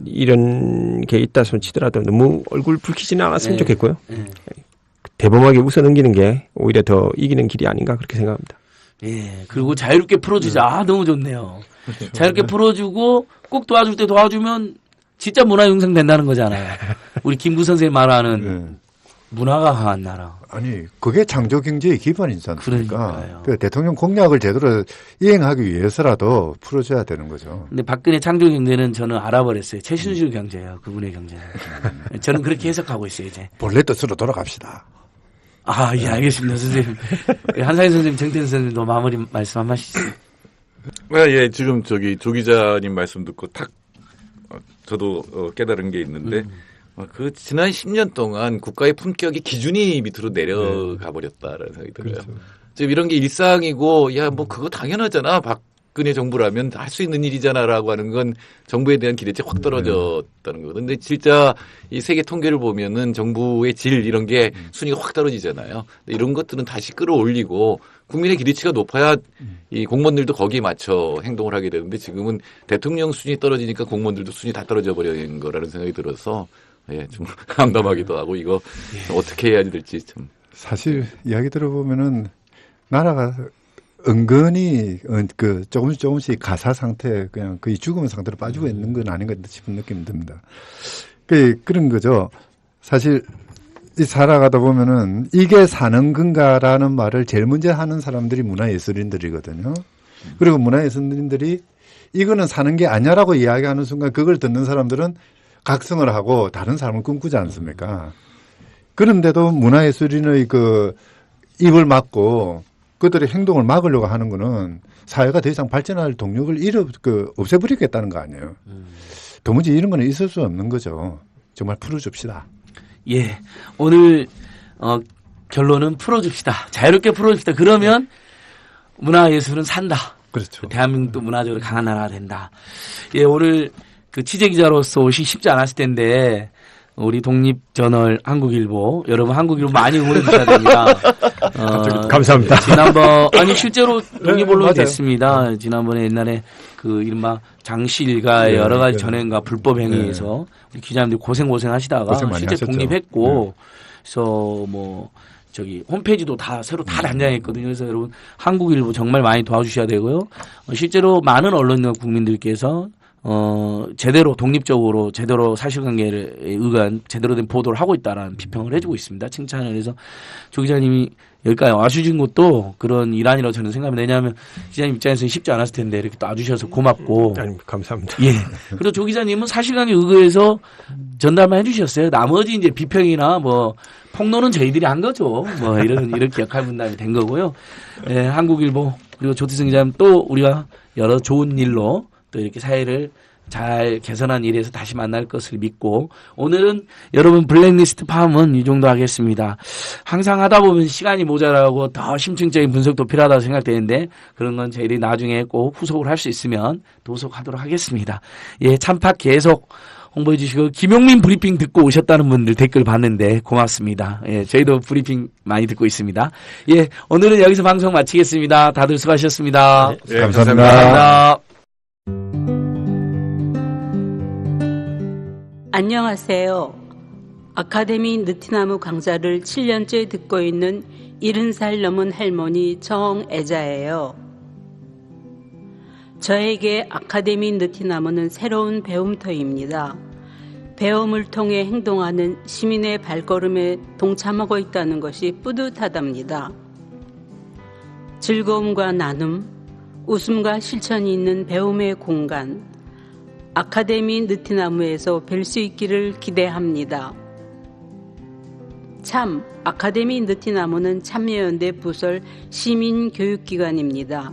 이런 게 있다 손 치더라도 너무 얼굴 붉히지는 않았으면 좋겠고요. 대범하게 웃어 넘기는 게 오히려 더 이기는 길이 아닌가 그렇게 생각합니다. 그리고 자유롭게 풀어주자. 너무 좋네요. 그렇죠. 자유롭게 풀어주고 꼭 도와줄 때 도와주면 진짜 문화 융성 된다는 거잖아요. 우리 김구 선생님 말하는 문화가 강한 나라. 아니 그게 창조 경제의 기반이지 않습니까? 대통령 공약을 제대로 이행하기 위해서라도 풀어줘야 되는 거죠. 근데 박근혜 창조 경제는 저는 알아버렸어요. 최순실 경제예요. 그분의 경제는. 저는 그렇게 해석하고 있어요. 이제. 본래 뜻으로 돌아갑시다. 알겠습니다, 선생님. 한상희 선생님, 정태현 선생님도 마무리 말씀 한 말씀. 지금 조 기자님 말씀 듣고 저도 깨달은 게 있는데, 지난 10년 동안 국가의 품격이 기준이 밑으로 내려가 버렸다라는 생각이 들어요. 그렇죠. 지금 이런 게 일상이고, 그거 당연하잖아. 박근혜 정부라면 할 수 있는 일이잖아라고 하는 건 정부에 대한 기대치가 확 떨어졌다는 거거든요. 근데 진짜 이 세계 통계를 보면은 정부의 질 이런 게 순위가 확 떨어지잖아요. 이런 것들은 다시 끌어올리고 국민의 기대치가 높아야 이 공무원들도 거기에 맞춰 행동을 하게 되는데 지금은 대통령 순위 떨어지니까 공무원들도 순위 다 떨어져 버리는 거라는 생각이 들어서 좀 암담하기도 하고 이거 어떻게 해야 될지 참. 사실 이야기 들어보면은 나라가 은근히 조금씩 가사 상태 그냥 거의 죽음의 상태로 빠지고 있는 건 아닌가 싶은 느낌이 듭니다. 그런 거죠. 사실 살아가다 보면은 이게 사는 건가라는 말을 제일 먼저 하는 사람들이 문화예술인들이거든요. 그리고 문화예술인들이 이거는 사는 게 아니야라고 이야기하는 순간 그걸 듣는 사람들은 각성을 하고 다른 삶을 꿈꾸지 않습니까? 그런데도 문화예술인의 입을 막고 그들의 행동을 막으려고 하는 거는 사회가 더 이상 발전할 동력을 없애버리겠다는 거 아니에요. 도무지 이런 거는 있을 수 없는 거죠. 정말 풀어줍시다. 오늘 결론은 풀어줍시다. 자유롭게 풀어줍시다. 그러면 문화예술은 산다. 그렇죠. 대한민국도 문화적으로 강한 나라가 된다. 예, 오늘 그 취재기자로서 오시기 쉽지 않았을 텐데, 우리 독립저널 한국일보, 여러분 한국일보 많이 응원해 주셔야 됩니다. 감사합니다. 아니, 실제로 독립언론이 됐습니다. 지난번에 옛날에 그 이른바 장씨 일가의 여러 가지 전횡과 불법 행위에서 우리 기자님들 고생 하시다가 고생 많이 실제 하셨죠. 독립했고, 그래서 홈페이지도 새로 다 단장했거든요. 그래서 여러분 한국일보 정말 많이 도와주셔야 되고요. 실제로 많은 언론과 국민들께서 제대로 독립적으로 제대로 사실관계에 의한 제대로 된 보도를 하고 있다라는 비평을 해주고 있습니다. 칭찬을 해서 조 기자님이 여기까지 와주신 것도 그런 일환이라고 저는 생각합니다. 왜냐하면 기자님 입장에서는 쉽지 않았을 텐데 이렇게 또 와주셔서 고맙고. 아니, 감사합니다. 예. 그리고 조 기자님은 사실관계 의거해서 전달만 해주셨어요. 나머지 이제 비평이나 폭로는 저희들이 한 거죠. 이렇게 역할 분담이 된 거고요. 예, 한국일보 그리고 조태승 기자님 또 우리가 여러 좋은 일로 또 이렇게 사회를 잘 개선한 일에서 다시 만날 것을 믿고 오늘은 여러분 블랙리스트 파음은 이 정도 하겠습니다. 항상 하다 보면 시간이 모자라고 더 심층적인 분석도 필요하다고 생각되는데 그런 건 저희들이 나중에 꼭 후속을 할 수 있으면 도속하도록 하겠습니다. 예, 참팟 계속 홍보해 주시고 김용민 브리핑 듣고 오셨다는 분들 댓글 봤는데 고맙습니다. 예, 저희도 브리핑 많이 듣고 있습니다. 예, 오늘은 여기서 방송 마치겠습니다. 다들 수고하셨습니다. 네, 감사합니다. 감사합니다. 안녕하세요. 아카데미 느티나무 강좌를 7년째 듣고 있는 70살 넘은 할머니 정애자예요. 저에게 아카데미 느티나무는 새로운 배움터입니다. 배움을 통해 행동하는 시민의 발걸음에 동참하고 있다는 것이 뿌듯하답니다. 즐거움과 나눔, 웃음과 실천이 있는 배움의 공간, 아카데미 느티나무에서 뵐 수 있기를 기대합니다. 참, 아카데미 느티나무는 참여연대 부설 시민교육기관입니다.